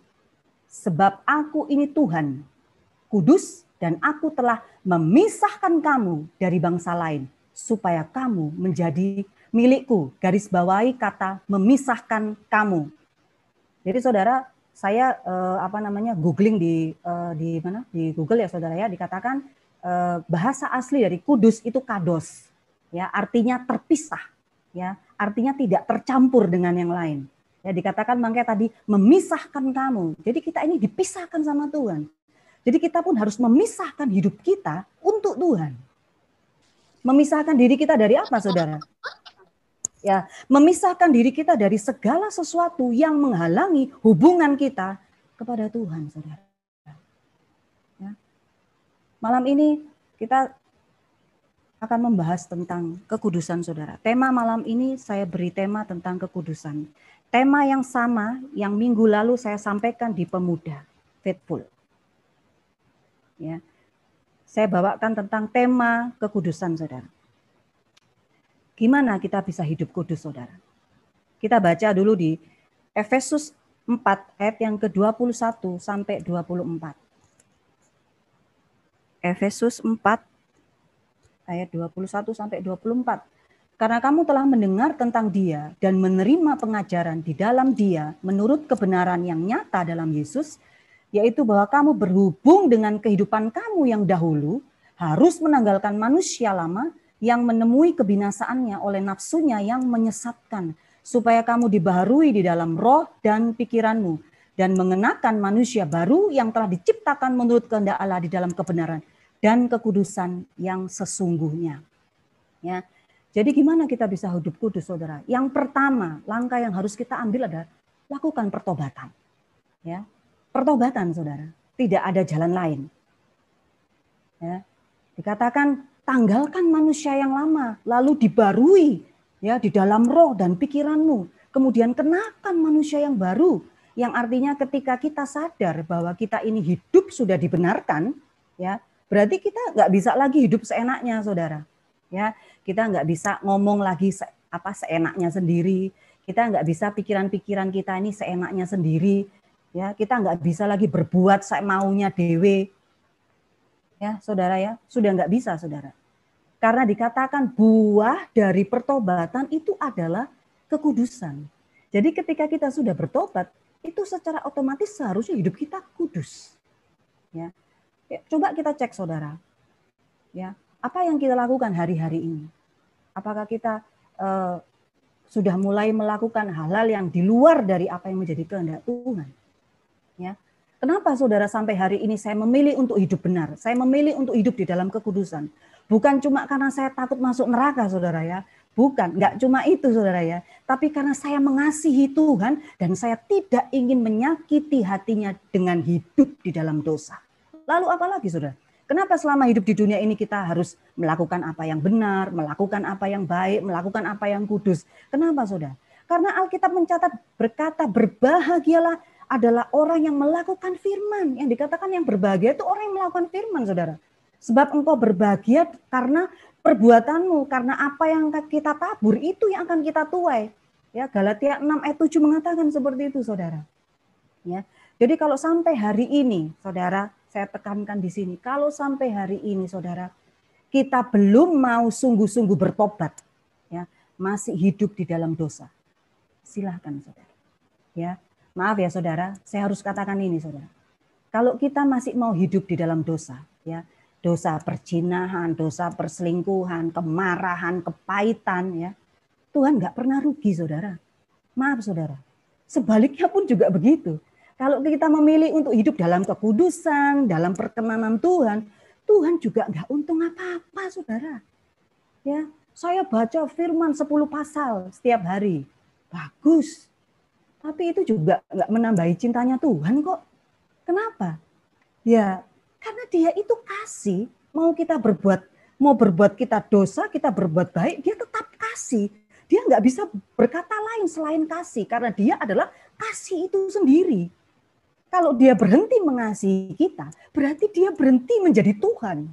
sebab aku ini Tuhan, kudus, dan aku telah memisahkan kamu dari bangsa lain, supaya kamu menjadi milikku. Garis bawahi kata memisahkan kamu. Jadi saudara, saya googling di Google ya saudara ya, dikatakan bahasa asli dari kudus itu kados, ya artinya terpisah, ya artinya tidak tercampur dengan yang lain. Ya dikatakan makanya tadi memisahkan kamu. Jadi kita ini dipisahkan sama Tuhan. Jadi kita pun harus memisahkan hidup kita untuk Tuhan. Memisahkan diri kita dari apa, saudara? Ya, memisahkan diri kita dari segala sesuatu yang menghalangi hubungan kita kepada Tuhan, saudara. Ya. Malam ini kita akan membahas tentang kekudusan, saudara. Tema malam ini saya beri tema tentang kekudusan. Tema yang sama yang minggu lalu saya sampaikan di Pemuda, Faithful. Ya. Saya bawakan tentang tema kekudusan, saudara. Gimana kita bisa hidup kudus, saudara? Kita baca dulu di Efesus 4 ayat yang ke-21 sampai 24. Efesus 4 ayat 21 sampai 24. Karena kamu telah mendengar tentang Dia dan menerima pengajaran di dalam Dia menurut kebenaran yang nyata dalam Yesus, yaitu bahwa kamu berhubung dengan kehidupan kamu yang dahulu harus menanggalkan manusia lama yang menemui kebinasaannya oleh nafsunya yang menyesatkan, supaya kamu dibaharui di dalam roh dan pikiranmu dan mengenakan manusia baru yang telah diciptakan menurut kehendak Allah di dalam kebenaran dan kekudusan yang sesungguhnya. Ya. Jadi gimana kita bisa hidup kudus, saudara? Yang pertama, langkah yang harus kita ambil adalah lakukan pertobatan. Ya. Pertobatan, saudara. Tidak ada jalan lain. Ya. Dikatakan tanggalkan manusia yang lama, lalu dibarui ya di dalam roh dan pikiranmu. Kemudian kenakan manusia yang baru, yang artinya ketika kita sadar bahwa kita ini hidup sudah dibenarkan, ya berarti kita nggak bisa lagi hidup seenaknya, saudara. Ya, kita nggak bisa ngomong lagi seenaknya sendiri. Kita nggak bisa pikiran-pikiran kita ini seenaknya sendiri. Ya, kita nggak bisa lagi berbuat semaunya dewe. Ya, saudara ya, sudah nggak bisa, saudara. Karena dikatakan buah dari pertobatan itu adalah kekudusan. Jadi ketika kita sudah bertobat, itu secara otomatis seharusnya hidup kita kudus. Ya. Coba kita cek saudara. Ya, apa yang kita lakukan hari-hari ini? Apakah kita sudah mulai melakukan hal-hal yang di luar dari apa yang menjadi kehendak Tuhan? Ya. Kenapa saudara sampai hari ini saya memilih untuk hidup benar? Saya memilih untuk hidup di dalam kekudusan. Bukan cuma karena saya takut masuk neraka saudara ya. Bukan, enggak cuma itu saudara ya. Tapi karena saya mengasihi Tuhan dan saya tidak ingin menyakiti hatinya dengan hidup di dalam dosa. Lalu apa lagi saudara? Kenapa selama hidup di dunia ini kita harus melakukan apa yang benar, melakukan apa yang baik, melakukan apa yang kudus? Kenapa saudara? Karena Alkitab mencatat berkata berbahagialah adalah orang yang melakukan firman. Yang dikatakan yang berbahagia itu orang yang melakukan firman saudara. Sebab engkau berbahagia karena perbuatanmu, karena apa yang kita tabur itu yang akan kita tuai. Ya, Galatia 6 ayat 7 mengatakan seperti itu saudara. Ya. Jadi kalau sampai hari ini saudara, saya tekankan di sini, kalau sampai hari ini saudara, kita belum mau sungguh-sungguh bertobat, ya, masih hidup di dalam dosa. Silahkan saudara. Ya, maaf ya saudara, saya harus katakan ini saudara. Kalau kita masih mau hidup di dalam dosa, ya, dosa perzinahan, dosa perselingkuhan, kemarahan, kepahitan, ya, Tuhan nggak pernah rugi saudara. Maaf saudara. Sebaliknya pun juga begitu. Kalau kita memilih untuk hidup dalam kekudusan, dalam perkenanan Tuhan, Tuhan juga nggak untung apa-apa saudara. Ya, saya baca firman 10 pasal setiap hari. Bagus. Tapi itu juga nggak menambahi cintanya Tuhan kok. Kenapa? Ya, karena dia itu kasih, mau berbuat kita dosa, kita berbuat baik, dia tetap kasih. Dia nggak bisa berkata lain selain kasih, karena dia adalah kasih itu sendiri. Kalau dia berhenti mengasihi kita, berarti dia berhenti menjadi Tuhan.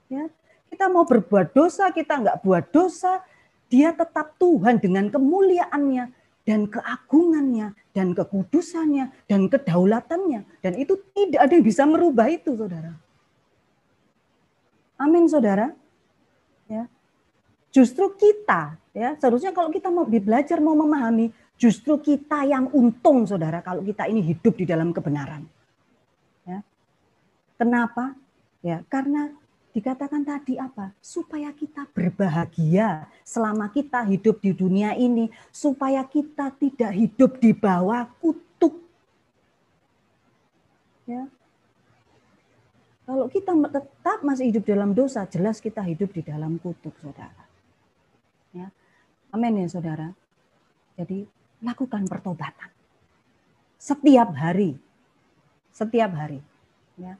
Ya, kita mau berbuat dosa, kita nggak buat dosa, dia tetap Tuhan dengan kemuliaannya dan keagungannya dan kekudusannya dan kedaulatannya, dan itu tidak ada yang bisa merubah itu, saudara. Amin, saudara. Ya, justru kita, ya, seharusnya kalau kita mau belajar, mau memahami, justru kita yang untung, saudara, kalau kita ini hidup di dalam kebenaran. Ya. Kenapa? Ya, karena dikatakan tadi apa? Supaya kita berbahagia selama kita hidup di dunia ini, supaya kita tidak hidup di bawah kutuk. Ya. Kalau kita tetap masih hidup dalam dosa, jelas kita hidup di dalam kutuk, saudara. Ya. Amin ya, saudara. Jadi lakukan pertobatan setiap hari, ya.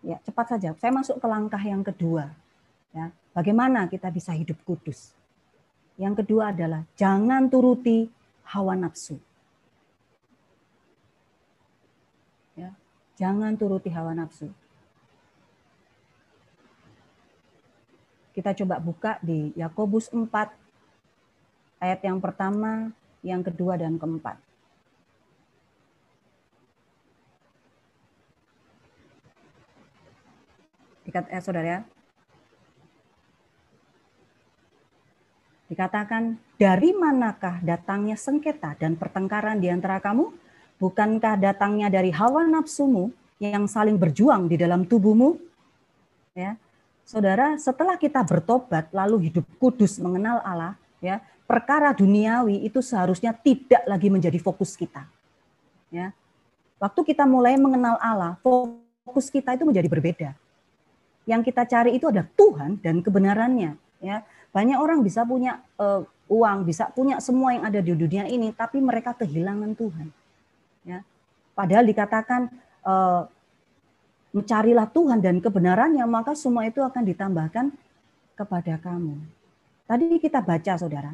Ya, cepat saja. Saya masuk ke langkah yang kedua. Ya, bagaimana kita bisa hidup kudus? Yang kedua adalah jangan turuti hawa nafsu. Ya, jangan turuti hawa nafsu. Kita coba buka di Yakobus 4 ayat yang pertama, yang kedua dan keempat. Saudara, dikatakan, dari manakah datangnya sengketa dan pertengkaran di antara kamu? Bukankah datangnya dari hawa nafsumu yang saling berjuang di dalam tubuhmu? Ya, saudara, setelah kita bertobat lalu hidup kudus mengenal Allah, ya, perkara duniawi itu seharusnya tidak lagi menjadi fokus kita. Ya, waktu kita mulai mengenal Allah, fokus kita itu menjadi berbeda. Yang kita cari itu adalah Tuhan dan kebenarannya. Ya, banyak orang bisa punya uang, bisa punya semua yang ada di dunia ini, tapi mereka kehilangan Tuhan. Ya, padahal dikatakan mencarilah Tuhan dan kebenarannya, maka semua itu akan ditambahkan kepada kamu. Tadi kita baca, saudara,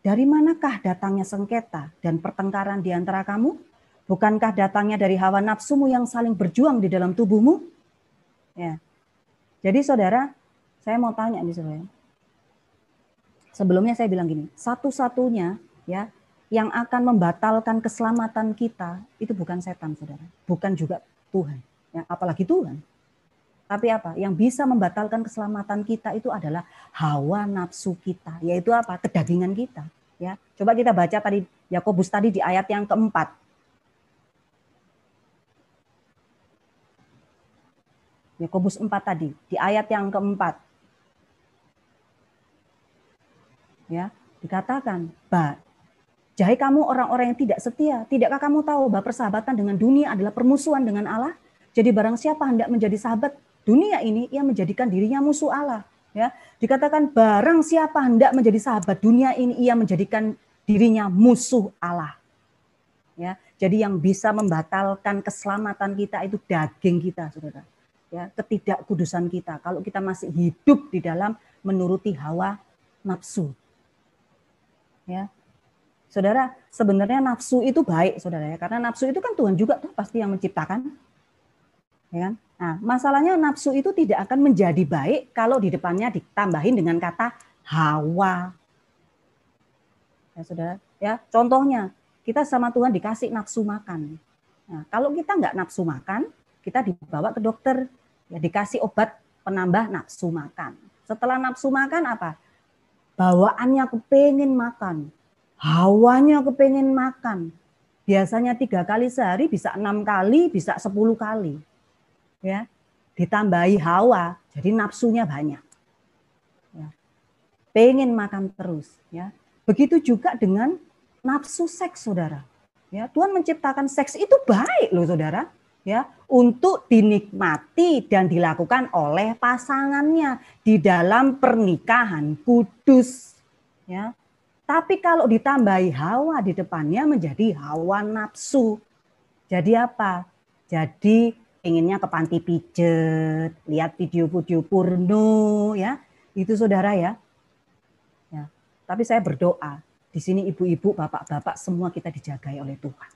dari manakah datangnya sengketa dan pertengkaran di antara kamu? Bukankah datangnya dari hawa nafsumu yang saling berjuang di dalam tubuhmu? Ya. Jadi saudara, saya mau tanya nih saudara. Sebelumnya saya bilang gini, satu-satunya ya yang akan membatalkan keselamatan kita itu bukan setan, saudara, bukan juga Tuhan, ya, apalagi Tuhan. Tapi apa? Yang bisa membatalkan keselamatan kita itu adalah hawa nafsu kita, yaitu apa? Kedagingan kita. Ya, coba kita baca tadi Yakobus tadi di ayat yang keempat. Yakobus 4 tadi di ayat yang keempat. Ya, dikatakan, jahai kamu orang-orang yang tidak setia, tidakkah kamu tahu bahwa persahabatan dengan dunia adalah permusuhan dengan Allah? Jadi barang siapa hendak menjadi sahabat dunia ini, ia menjadikan dirinya musuh Allah. Ya, dikatakan barang siapa hendak menjadi sahabat dunia ini, ia menjadikan dirinya musuh Allah. Ya, jadi yang bisa membatalkan keselamatan kita itu daging kita, saudara. Ya, ketidakkudusan kita. Kalau kita masih hidup di dalam menuruti hawa nafsu. Ya, saudara, sebenarnya nafsu itu baik, saudara ya, karena nafsu itu kan Tuhan juga tuh pasti yang menciptakan, ya kan? Nah, masalahnya nafsu itu tidak akan menjadi baik kalau di depannya ditambahin dengan kata hawa. Ya, saudara, ya, contohnya kita sama Tuhan dikasih nafsu makan. Nah, kalau kita nggak nafsu makan, kita dibawa ke dokter, ya dikasih obat penambah nafsu makan. Setelah nafsu makan apa? Bawaannya kepengen makan, hawanya kepengen makan. Biasanya 3 kali sehari, bisa 6 kali, bisa 10 kali. Ya, ditambahi hawa, jadi nafsunya banyak. Ya, pengen makan terus. Ya, begitu juga dengan nafsu seks, saudara. Ya, Tuhan menciptakan seks itu baik loh, saudara. Ya, untuk dinikmati dan dilakukan oleh pasangannya di dalam pernikahan kudus. Ya, tapi kalau ditambahi hawa di depannya menjadi hawa nafsu. Jadi apa? Jadi inginnya ke panti pijet, lihat video-video porno, ya, itu saudara ya. Ya, tapi saya berdoa di sini ibu-ibu, bapak-bapak semua kita dijagai oleh Tuhan.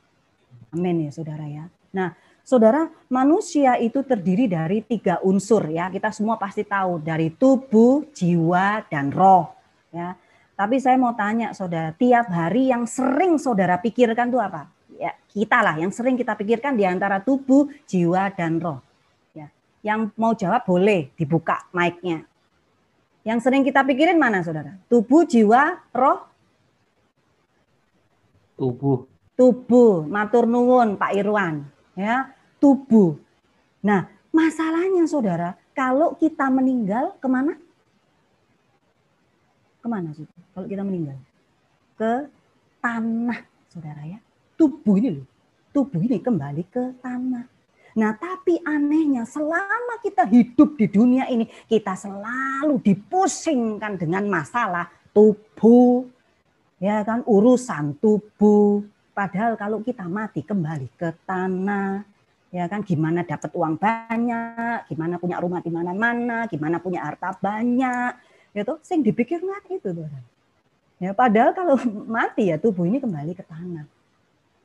Amin ya saudara ya. Nah, saudara, manusia itu terdiri dari 3 unsur ya. Kita semua pasti tahu, dari tubuh, jiwa, dan roh. Ya. Tapi saya mau tanya saudara, tiap hari yang sering saudara pikirkan itu apa? Ya, kita lah yang sering kita pikirkan di antara tubuh, jiwa, dan roh. Ya. Yang mau jawab boleh dibuka mic-nya. Yang sering kita pikirin mana saudara? Tubuh, jiwa, roh? Tubuh. Tubuh, matur nuwun Pak Irwan. Ya, tubuh. Nah, masalahnya saudara, kalau kita meninggal kemana? Kemana sih? Kalau kita meninggal? Ke tanah, saudara ya. Tubuh ini loh, tubuh ini kembali ke tanah. Nah, tapi anehnya selama kita hidup di dunia ini, kita selalu dipusingkan dengan masalah tubuh, ya kan, urusan tubuh. Padahal kalau kita mati kembali ke tanah, ya kan, gimana dapat uang banyak, gimana punya rumah di mana-mana, gimana punya harta banyak, itu sing dipikir nggak itu, saudara. Ya, padahal kalau mati ya tubuh ini kembali ke tanah.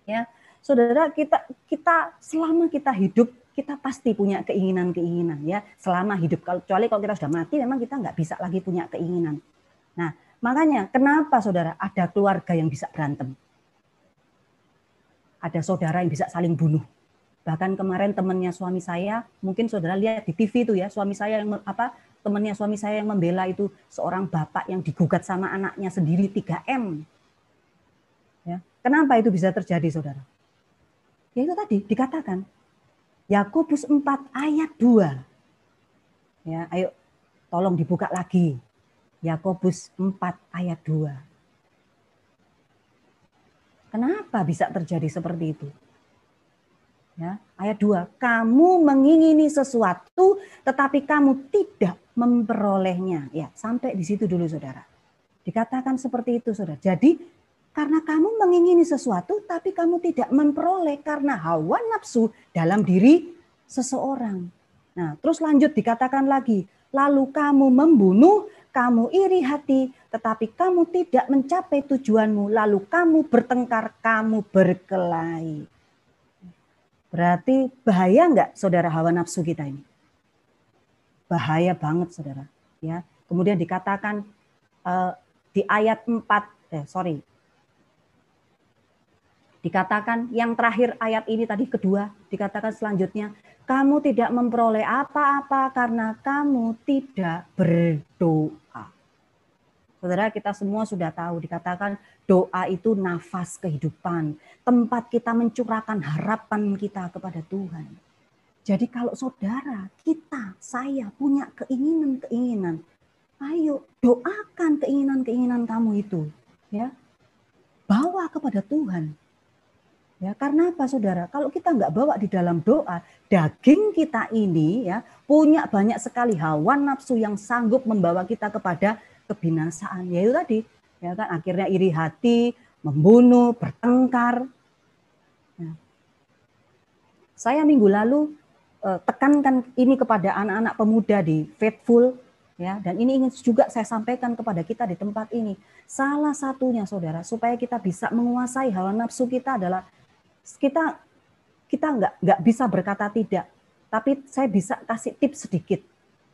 Ya, saudara, kita selama kita hidup kita pasti punya keinginan-keinginan ya. Selama hidup, kecuali kalau kita sudah mati, memang kita nggak bisa lagi punya keinginan. Nah, makanya kenapa saudara ada keluarga yang bisa berantem? Ada saudara yang bisa saling bunuh. Bahkan kemarin temannya suami saya, mungkin saudara lihat di TV itu ya, suami saya yang temannya suami saya yang membela itu seorang bapak yang digugat sama anaknya sendiri 3M. Ya, kenapa itu bisa terjadi saudara? Ya itu tadi dikatakan Yakobus 4 ayat 2. Ya, ayo tolong dibuka lagi. Yakobus 4 ayat 2. Kenapa bisa terjadi seperti itu? Ya, ayat 2. Kamu mengingini sesuatu tetapi kamu tidak memperolehnya. Ya, sampai di situ dulu saudara. Dikatakan seperti itu saudara. Jadi karena kamu mengingini sesuatu tapi kamu tidak memperoleh karena hawa nafsu dalam diri seseorang. Nah, terus lanjut dikatakan lagi, lalu kamu membunuh, kamu iri hati, tetapi kamu tidak mencapai tujuanmu, lalu kamu bertengkar, kamu berkelahi. Berarti bahaya enggak saudara hawa nafsu kita ini? Bahaya banget saudara. Ya. Kemudian dikatakan di ayat 4, Dikatakan yang terakhir ayat ini tadi kedua, dikatakan selanjutnya, kamu tidak memperoleh apa-apa karena kamu tidak berdoa. Saudara, kita semua sudah tahu, dikatakan doa itu nafas kehidupan, tempat kita mencurahkan harapan kita kepada Tuhan. Jadi kalau saudara, kita, saya punya keinginan-keinginan, ayo doakan keinginan-keinginan kamu itu, ya, bawa kepada Tuhan. Ya, karena apa saudara? Kalau kita nggak bawa di dalam doa, daging kita ini ya punya banyak sekali hawa nafsu yang sanggup membawa kita kepada kebinasaan. Yaitu tadi, ya kan, akhirnya iri hati, membunuh, bertengkar. Ya. Saya minggu lalu tekankan ini kepada anak-anak pemuda di Faithful, ya, dan ini ingin juga saya sampaikan kepada kita di tempat ini. Salah satunya saudara, supaya kita bisa menguasai hawa nafsu kita adalah kita nggak bisa berkata tidak, tapi saya bisa kasih tips sedikit,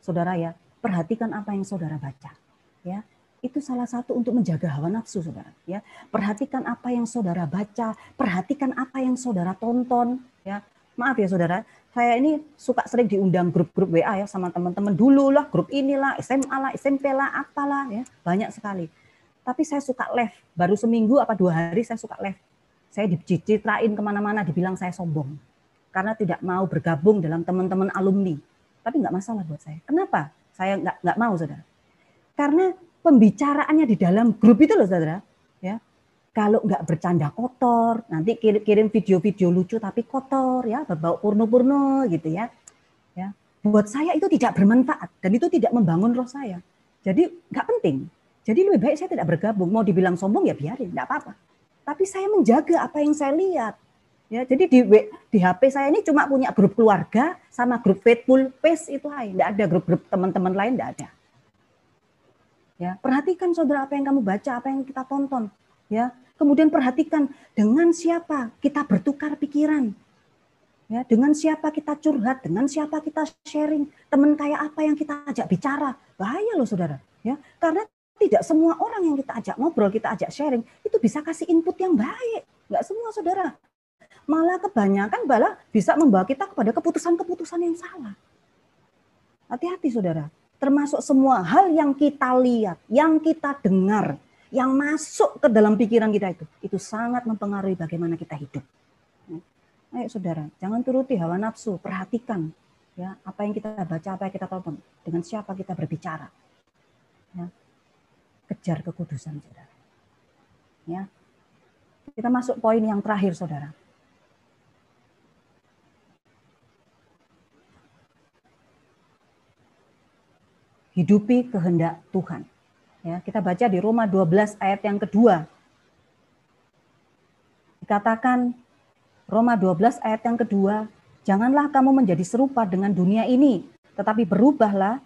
saudara ya. Perhatikan apa yang saudara baca, ya. Itu salah satu untuk menjaga hawa nafsu, saudara. Ya, perhatikan apa yang saudara baca, perhatikan apa yang saudara tonton, ya. Maaf ya saudara, saya ini suka sering diundang grup-grup WA ya sama teman-teman dulu lah, grup inilah, SMA lah, SMP lah, apalah, ya, banyak sekali. Tapi saya suka live, baru seminggu apa 2 hari saya suka live. Saya dicitrain kemana-mana, dibilang saya sombong. Karena tidak mau bergabung dalam teman-teman alumni. Tapi nggak masalah buat saya. Kenapa? Saya nggak mau, saudara. Karena pembicaraannya di dalam grup itu loh, saudara. Ya, kalau nggak bercanda kotor, nanti kirim video-video lucu tapi kotor, ya, berbau porno-porno gitu ya. Ya, buat saya itu tidak bermanfaat dan itu tidak membangun roh saya. Jadi nggak penting. Jadi lebih baik saya tidak bergabung. Mau dibilang sombong ya biarin, nggak apa-apa. Tapi saya menjaga apa yang saya lihat. Ya, jadi di HP saya ini cuma punya grup keluarga sama grup Faithful Page itu aja. Enggak ada grup-grup teman-teman lain, enggak ada. Ya, perhatikan saudara apa yang kamu baca, apa yang kita tonton. Ya, kemudian perhatikan dengan siapa kita bertukar pikiran. Ya, dengan siapa kita curhat, dengan siapa kita sharing, teman kayak apa yang kita ajak bicara. Bahaya loh saudara. Ya, karena tidak semua orang yang kita ajak ngobrol, kita ajak sharing, itu bisa kasih input yang baik. Enggak semua, saudara. Malah kebanyakan bisa membawa kita kepada keputusan-keputusan yang salah. Hati-hati, saudara. Termasuk semua hal yang kita lihat, yang kita dengar, yang masuk ke dalam pikiran kita itu sangat mempengaruhi bagaimana kita hidup. Ayo, saudara, jangan turuti hawa nafsu. Perhatikan ya apa yang kita baca, apa yang kita tonton, dengan siapa kita berbicara. Ya. Kejar kekudusan, saudara. Ya, kita masuk poin yang terakhir, saudara. Hidupi kehendak Tuhan. Ya, kita baca di Roma 12 ayat yang kedua. Dikatakan Roma 12 ayat yang kedua, janganlah kamu menjadi serupa dengan dunia ini, tetapi berubahlah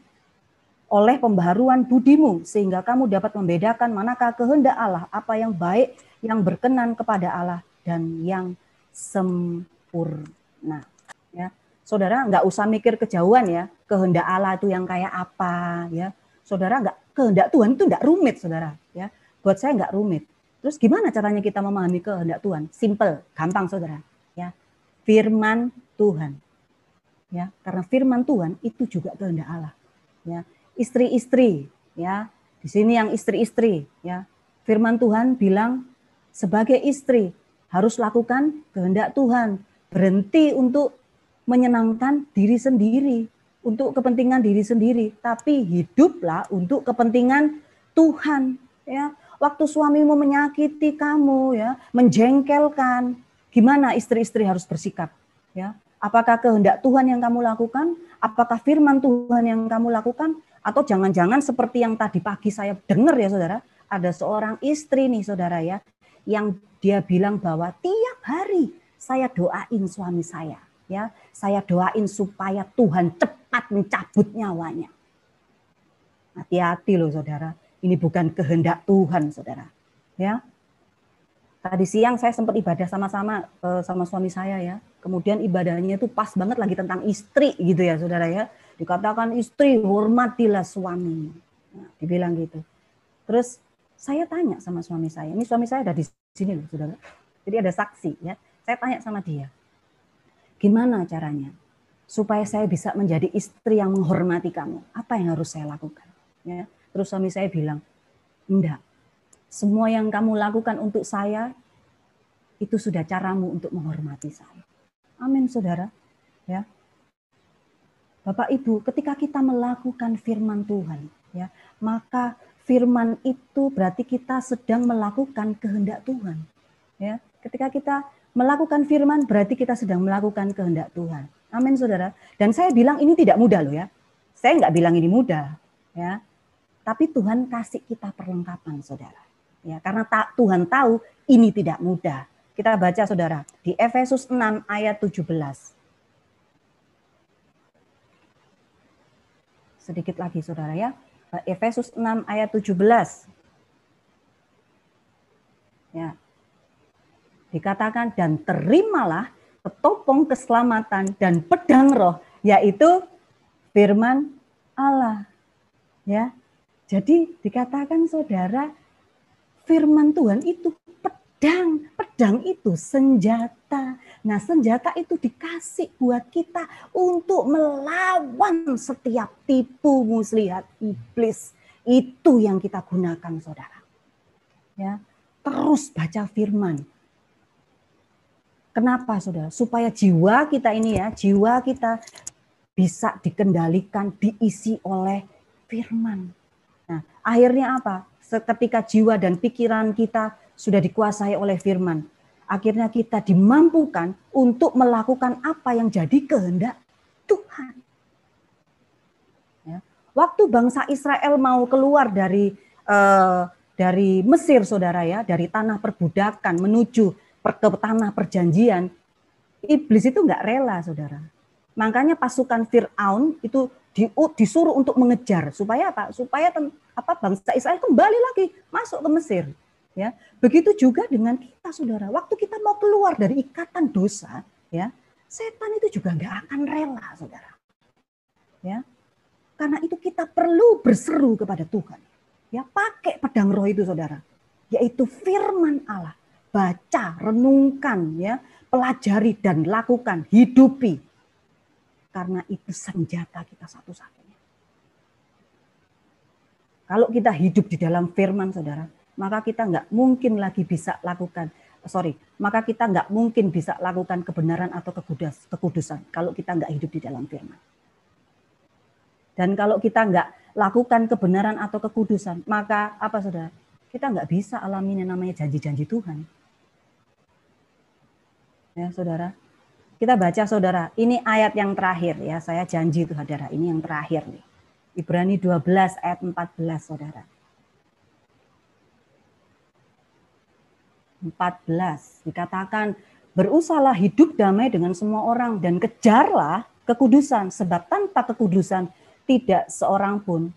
oleh pembaharuan budimu, sehingga kamu dapat membedakan manakah kehendak Allah, apa yang baik, yang berkenan kepada Allah, dan yang sempurna. Ya, saudara nggak usah mikir kejauhan ya, kehendak Allah itu yang kayak apa ya. Saudara kehendak Tuhan itu nggak rumit, saudara. Ya, buat saya nggak rumit. Terus gimana caranya kita memahami kehendak Tuhan? Simple, gampang, saudara. Ya, firman Tuhan. Ya, karena firman Tuhan itu juga kehendak Allah. Ya. Istri-istri, ya, di sini yang istri-istri, ya, firman Tuhan bilang sebagai istri harus lakukan kehendak Tuhan, berhenti untuk menyenangkan diri sendiri, untuk kepentingan diri sendiri, tapi hiduplah untuk kepentingan Tuhan. Ya, waktu suamimu menyakiti kamu, ya, menjengkelkan, gimana istri-istri harus bersikap? Ya, apakah kehendak Tuhan yang kamu lakukan? Apakah firman Tuhan yang kamu lakukan? Atau jangan-jangan seperti yang tadi pagi saya dengar ya saudara, ada seorang istri nih saudara ya, yang dia bilang bahwa tiap hari saya doain suami saya, ya, saya doain supaya Tuhan cepat mencabut nyawanya. Hati-hati loh saudara, ini bukan kehendak Tuhan saudara. Ya, tadi siang saya sempat ibadah sama-sama sama suami saya ya, kemudian ibadahnya itu pas banget lagi tentang istri gitu ya saudara ya. Dikatakan istri hormatilah suami, nah, dibilang gitu. Terus saya tanya sama suami saya, ini suami saya ada di sini loh saudara. Jadi ada saksi ya. Saya tanya sama dia, gimana caranya supaya saya bisa menjadi istri yang menghormati kamu? Apa yang harus saya lakukan? Ya. Terus suami saya bilang, enggak. Semua yang kamu lakukan untuk saya itu sudah caramu untuk menghormati saya. Amin, saudara. Ya, Bapak Ibu, ketika kita melakukan firman Tuhan, ya, maka firman itu berarti kita sedang melakukan kehendak Tuhan. Ya, ketika kita melakukan firman berarti kita sedang melakukan kehendak Tuhan. Amin, saudara. Dan saya bilang ini tidak mudah loh ya. Saya nggak bilang ini mudah, ya. Tapi Tuhan kasih kita perlengkapan, saudara. Ya, karena Tuhan tahu ini tidak mudah. Kita baca, saudara, di Efesus 6 ayat 17. Sedikit lagi, saudara ya. Efesus 6 ayat 17. Ya. Dikatakan, dan terimalah ketopong keselamatan dan pedang roh, yaitu firman Allah. Ya. Jadi dikatakan, saudara, firman Tuhan itu pedang. Pedang itu senjata. Nah, senjata itu dikasih buat kita untuk melawan setiap tipu muslihat iblis. Itu yang kita gunakan, saudara. Ya, terus baca firman. Kenapa, saudara? Supaya jiwa kita ini ya, jiwa kita bisa dikendalikan, diisi oleh firman. Nah, akhirnya apa? Ketika jiwa dan pikiran kita sudah dikuasai oleh firman, akhirnya kita dimampukan untuk melakukan apa yang jadi kehendak Tuhan. Ya. Waktu bangsa Israel mau keluar dari Mesir, saudara ya, dari tanah perbudakan menuju ke tanah perjanjian, iblis itu nggak rela, saudara. Makanya pasukan Fir'aun itu disuruh untuk mengejar supaya apa? Supaya bangsa Israel kembali lagi masuk ke Mesir. Ya, begitu juga dengan kita, saudara. Waktu kita mau keluar dari ikatan dosa, ya, setan itu juga nggak akan rela, saudara. Ya, karena itu kita perlu berseru kepada Tuhan. Ya, pakai pedang roh itu, saudara, yaitu firman Allah. Baca, renungkan, ya, pelajari dan lakukan, hidupi. Karena itu senjata kita satu-satunya. Kalau kita hidup di dalam firman, saudara, maka kita nggak mungkin lagi bisa lakukan, maka kita nggak mungkin bisa lakukan kebenaran atau kekudusan kalau kita nggak hidup di dalam firman. Dan kalau kita nggak lakukan kebenaran atau kekudusan, maka apa, saudara? Kita nggak bisa alami yang namanya janji-janji Tuhan. Ya, saudara. Kita baca, saudara, ini ayat yang terakhir ya, saya janji itu, saudara, ini yang terakhir nih. Ibrani 12 ayat 14, saudara. 14 dikatakan, berusahalah hidup damai dengan semua orang dan kejarlah kekudusan, sebab tanpa kekudusan tidak seorang pun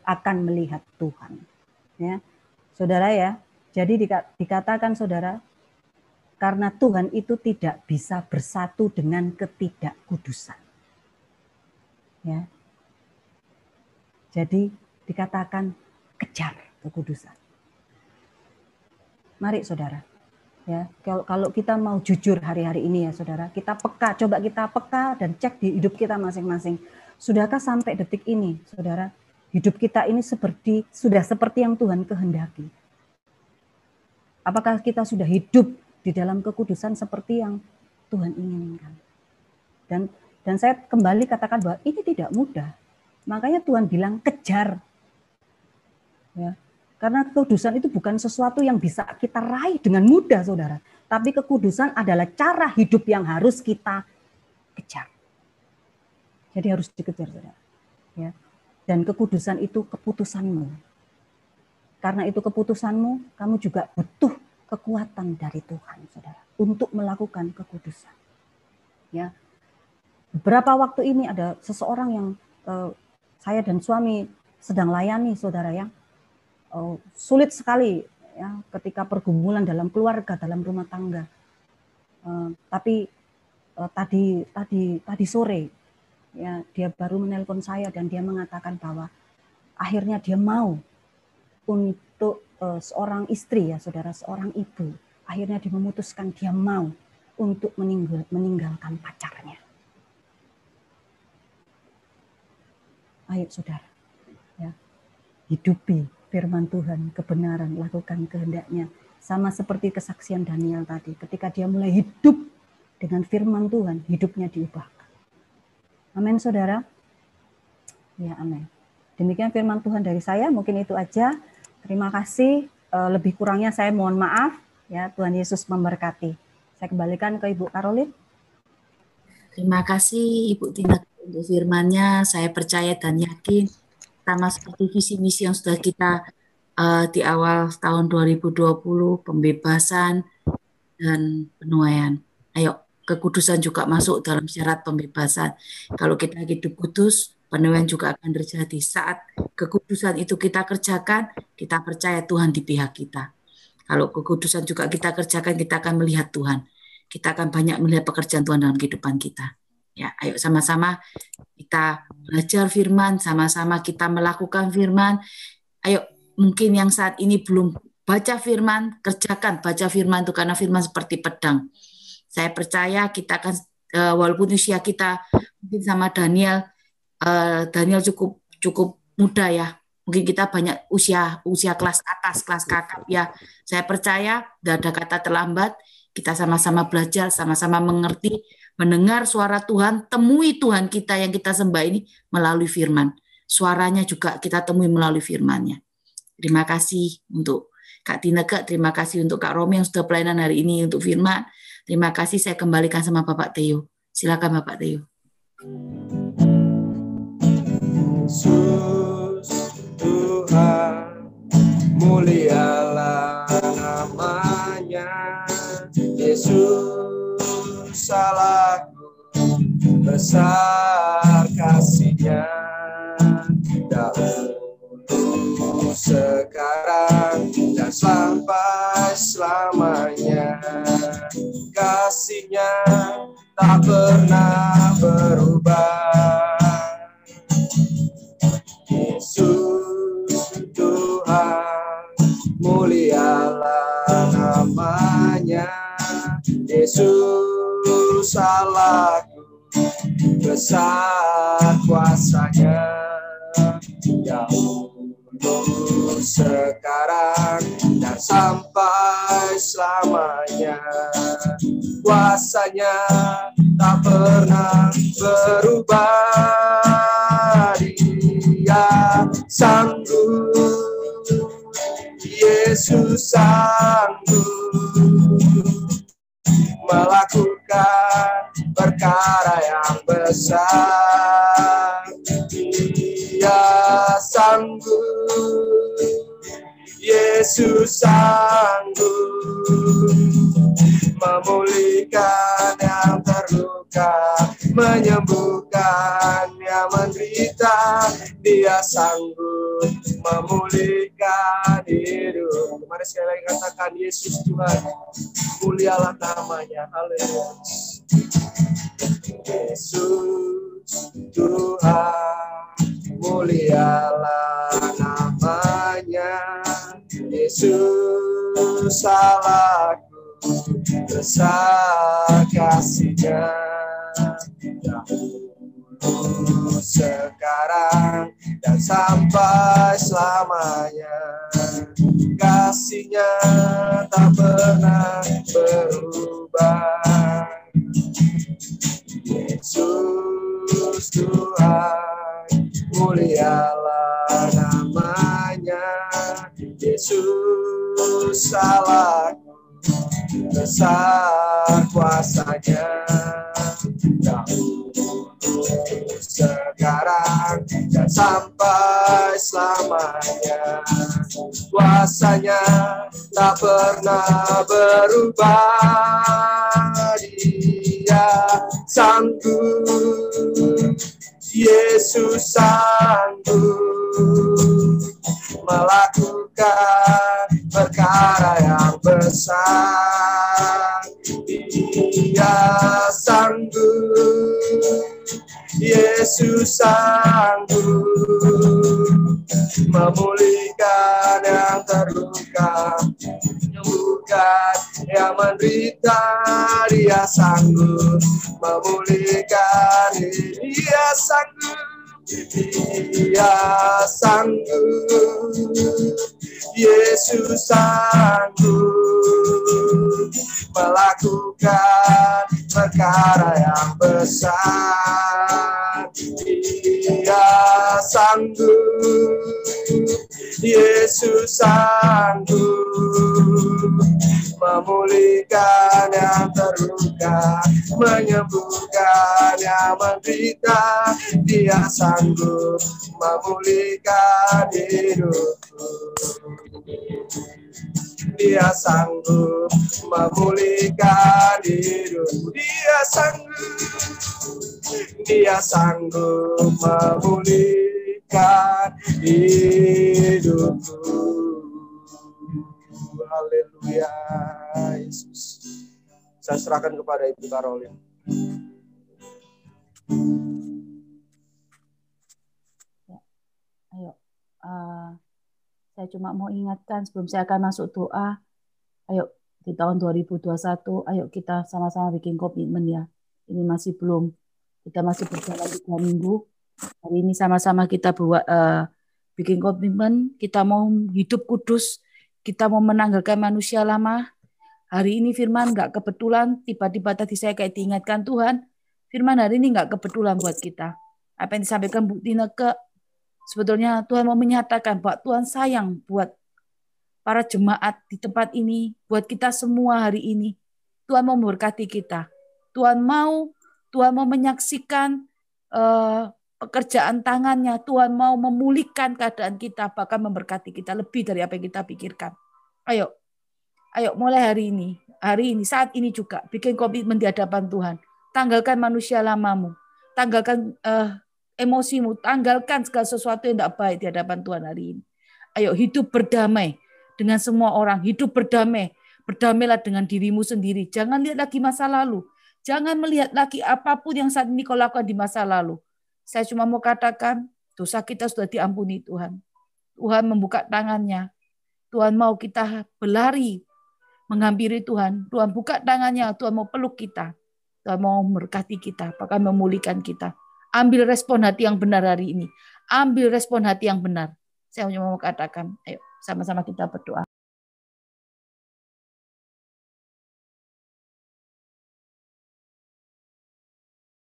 akan melihat Tuhan. Ya, saudara ya. Jadi dikatakan, saudara, karena Tuhan itu tidak bisa bersatu dengan ketidakkudusan. Ya. Jadi dikatakan kejar kekudusan. Mari, saudara. Ya, kalau kita mau jujur hari-hari ini ya, saudara, kita peka, coba kita peka dan cek di hidup kita masing-masing. Sudahkah sampai detik ini, saudara, hidup kita ini sudah seperti yang Tuhan kehendaki? Apakah kita sudah hidup di dalam kekudusan seperti yang Tuhan inginkan? Dan saya kembali katakan bahwa ini tidak mudah. Makanya Tuhan bilang kejar. Ya. Karena kekudusan itu bukan sesuatu yang bisa kita raih dengan mudah, saudara. Tapi kekudusan adalah cara hidup yang harus kita kejar. Jadi harus dikejar, saudara. Ya. Dan kekudusan itu keputusanmu. Karena itu keputusanmu, kamu juga butuh kekuatan dari Tuhan, saudara, untuk melakukan kekudusan. Ya. Beberapa waktu ini ada seseorang yang saya dan suami sedang layani, saudara, yang sulit sekali ya ketika pergumulan dalam keluarga, dalam rumah tangga. Tapi tadi sore ya dia baru menelpon saya dan dia mengatakan bahwa akhirnya dia mau untuk seorang istri ya, saudara, seorang ibu, akhirnya dia memutuskan dia mau untuk meninggalkan pacarnya. Ayo saudara, ya, hidupi firman Tuhan, kebenaran, lakukan kehendaknya. Sama seperti kesaksian Daniel tadi, ketika dia mulai hidup dengan firman Tuhan, hidupnya diubahkan. Amin saudara. Ya, amin. Demikian firman Tuhan dari saya, mungkin itu aja. Terima kasih, lebih kurangnya saya mohon maaf. Ya, Tuhan Yesus memberkati. Saya kembalikan ke Ibu Caroline. Terima kasih Ibu Tina untuk firman-Nya. Saya percaya dan yakin sama seperti visi misi yang sudah kita di awal tahun 2020, pembebasan dan penuaian. Ayo, kekudusan juga masuk dalam syarat pembebasan. Kalau kita hidup kudus, penuaian juga akan terjadi. Saat kekudusan itu kita kerjakan, kita percaya Tuhan di pihak kita. Kalau kekudusan juga kita kerjakan, kita akan melihat Tuhan. Kita akan banyak melihat pekerjaan Tuhan dalam kehidupan kita. Ya, ayo sama-sama kita belajar firman, sama-sama kita melakukan firman. Ayo, mungkin yang saat ini belum baca firman, kerjakan baca firman itu, karena firman seperti pedang. Saya percaya kita akan, walaupun usia kita mungkin sama Daniel cukup muda ya. Mungkin kita banyak usia kelas atas, kelas kakap ya. Saya percaya tidak ada kata terlambat. Kita sama-sama belajar, sama-sama mengerti, mendengar suara Tuhan, temui Tuhan kita yang kita sembah ini melalui firman. Suaranya juga kita temui melalui firman-Nya. Terima kasih untuk Kak Tineke, terima kasih untuk Kak Romi yang sudah pelayanan hari ini untuk firman. Terima kasih, saya kembalikan sama Bapak Theo. Silakan Bapak Theo. Yesus Tuhan, mulialah namanya. Yesus salahku, besar kasih-Nya, dahulu, sekarang, dan sampai selamanya. Kasih-Nya tak pernah berubah. Yesus Tuhan, mulialah namanya. Yesus salahku, besar kuasa-Nya, dahulu, sekarang, dan sampai selamanya. Kuasa-Nya tak pernah berubah. Dia sanggup, Yesus sanggup melakukan perkara yang besar. Dia sanggup, Yesus sanggup memulihkan yang terluka, menyembuhkan yang menderita. Dia sanggup memulihkan hidup. Mari sekali lagi katakan, Yesus Tuhan, mulialah namanya. Haleluya. Yesus Tuhan, mulialah namanya. Yesus salahku, besar kasih-Nya, dahulu, sekarang, dan sampai selamanya. Kasih-Nya tak pernah berubah. Yesus Tuhan, mulialah namanya. Yesus salahku, besar kuasa-Nya, dahulu, sekarang, dan sampai selamanya. Kuasa-Nya tak pernah berubah. Dia sanggup, Yesus sanggup melakukan perkara yang besar. Dia sanggup, Yesus sanggup memulihkan yang terluka, menyembuhkan yang menderita, Dia sanggup memulihkan, Dia sanggup, Dia sanggup, Yesus sanggup melakukan perkara yang besar. Dia sanggup, Yesus sanggup memulihkan yang terluka, menyembuhkan yang menderita. Dia sanggup memulihkan hidupku. Dia sanggup memulihkan hidupku. Dia sanggup memulihkan hidupku. Haleluya, Yesus. Saya serahkan kepada Ibu Karolin. Ayo, saya cuma mau ingatkan sebelum saya akan masuk doa. Ayo di tahun 2021, ayo kita sama-sama bikin komitmen ya. Ini masih belum, kita masih berjalan 3 minggu. Hari ini sama-sama kita buat bikin komitmen. Kita mau hidup kudus. Kita mau menanggalkan manusia lama. Hari ini firman nggak kebetulan. Tiba-tiba tadi saya kayak diingatkan Tuhan. Firman hari ini nggak kebetulan buat kita. Apa yang disampaikan Bu Tineke, sebetulnya Tuhan mau menyatakan bahwa Tuhan sayang buat para jemaat di tempat ini, buat kita semua hari ini. Tuhan mau memberkati kita. Tuhan mau menyaksikan pekerjaan tangannya. Tuhan mau memulihkan keadaan kita, bahkan memberkati kita lebih dari apa yang kita pikirkan. Ayo mulai hari ini, saat ini juga bikin komitmen di hadapan Tuhan. Tanggalkan manusia lamamu, tanggalkan emosimu, tanggalkan segala sesuatu yang tidak baik di hadapan Tuhan hari ini. Ayo hidup berdamai dengan semua orang, hidup berdamai. Berdamailah dengan dirimu sendiri. Jangan lihat lagi masa lalu. Jangan melihat lagi apapun yang saat ini kau lakukan di masa lalu. Saya cuma mau katakan, dosa kita sudah diampuni Tuhan. Tuhan membuka tangannya. Tuhan mau kita berlari, menghampiri Tuhan. Tuhan buka tangannya, Tuhan mau peluk kita. Tuhan mau memberkati kita, bahkan memulihkan kita. Ambil respon hati yang benar hari ini. Ambil respon hati yang benar. Saya cuma mau katakan, ayo sama-sama kita berdoa.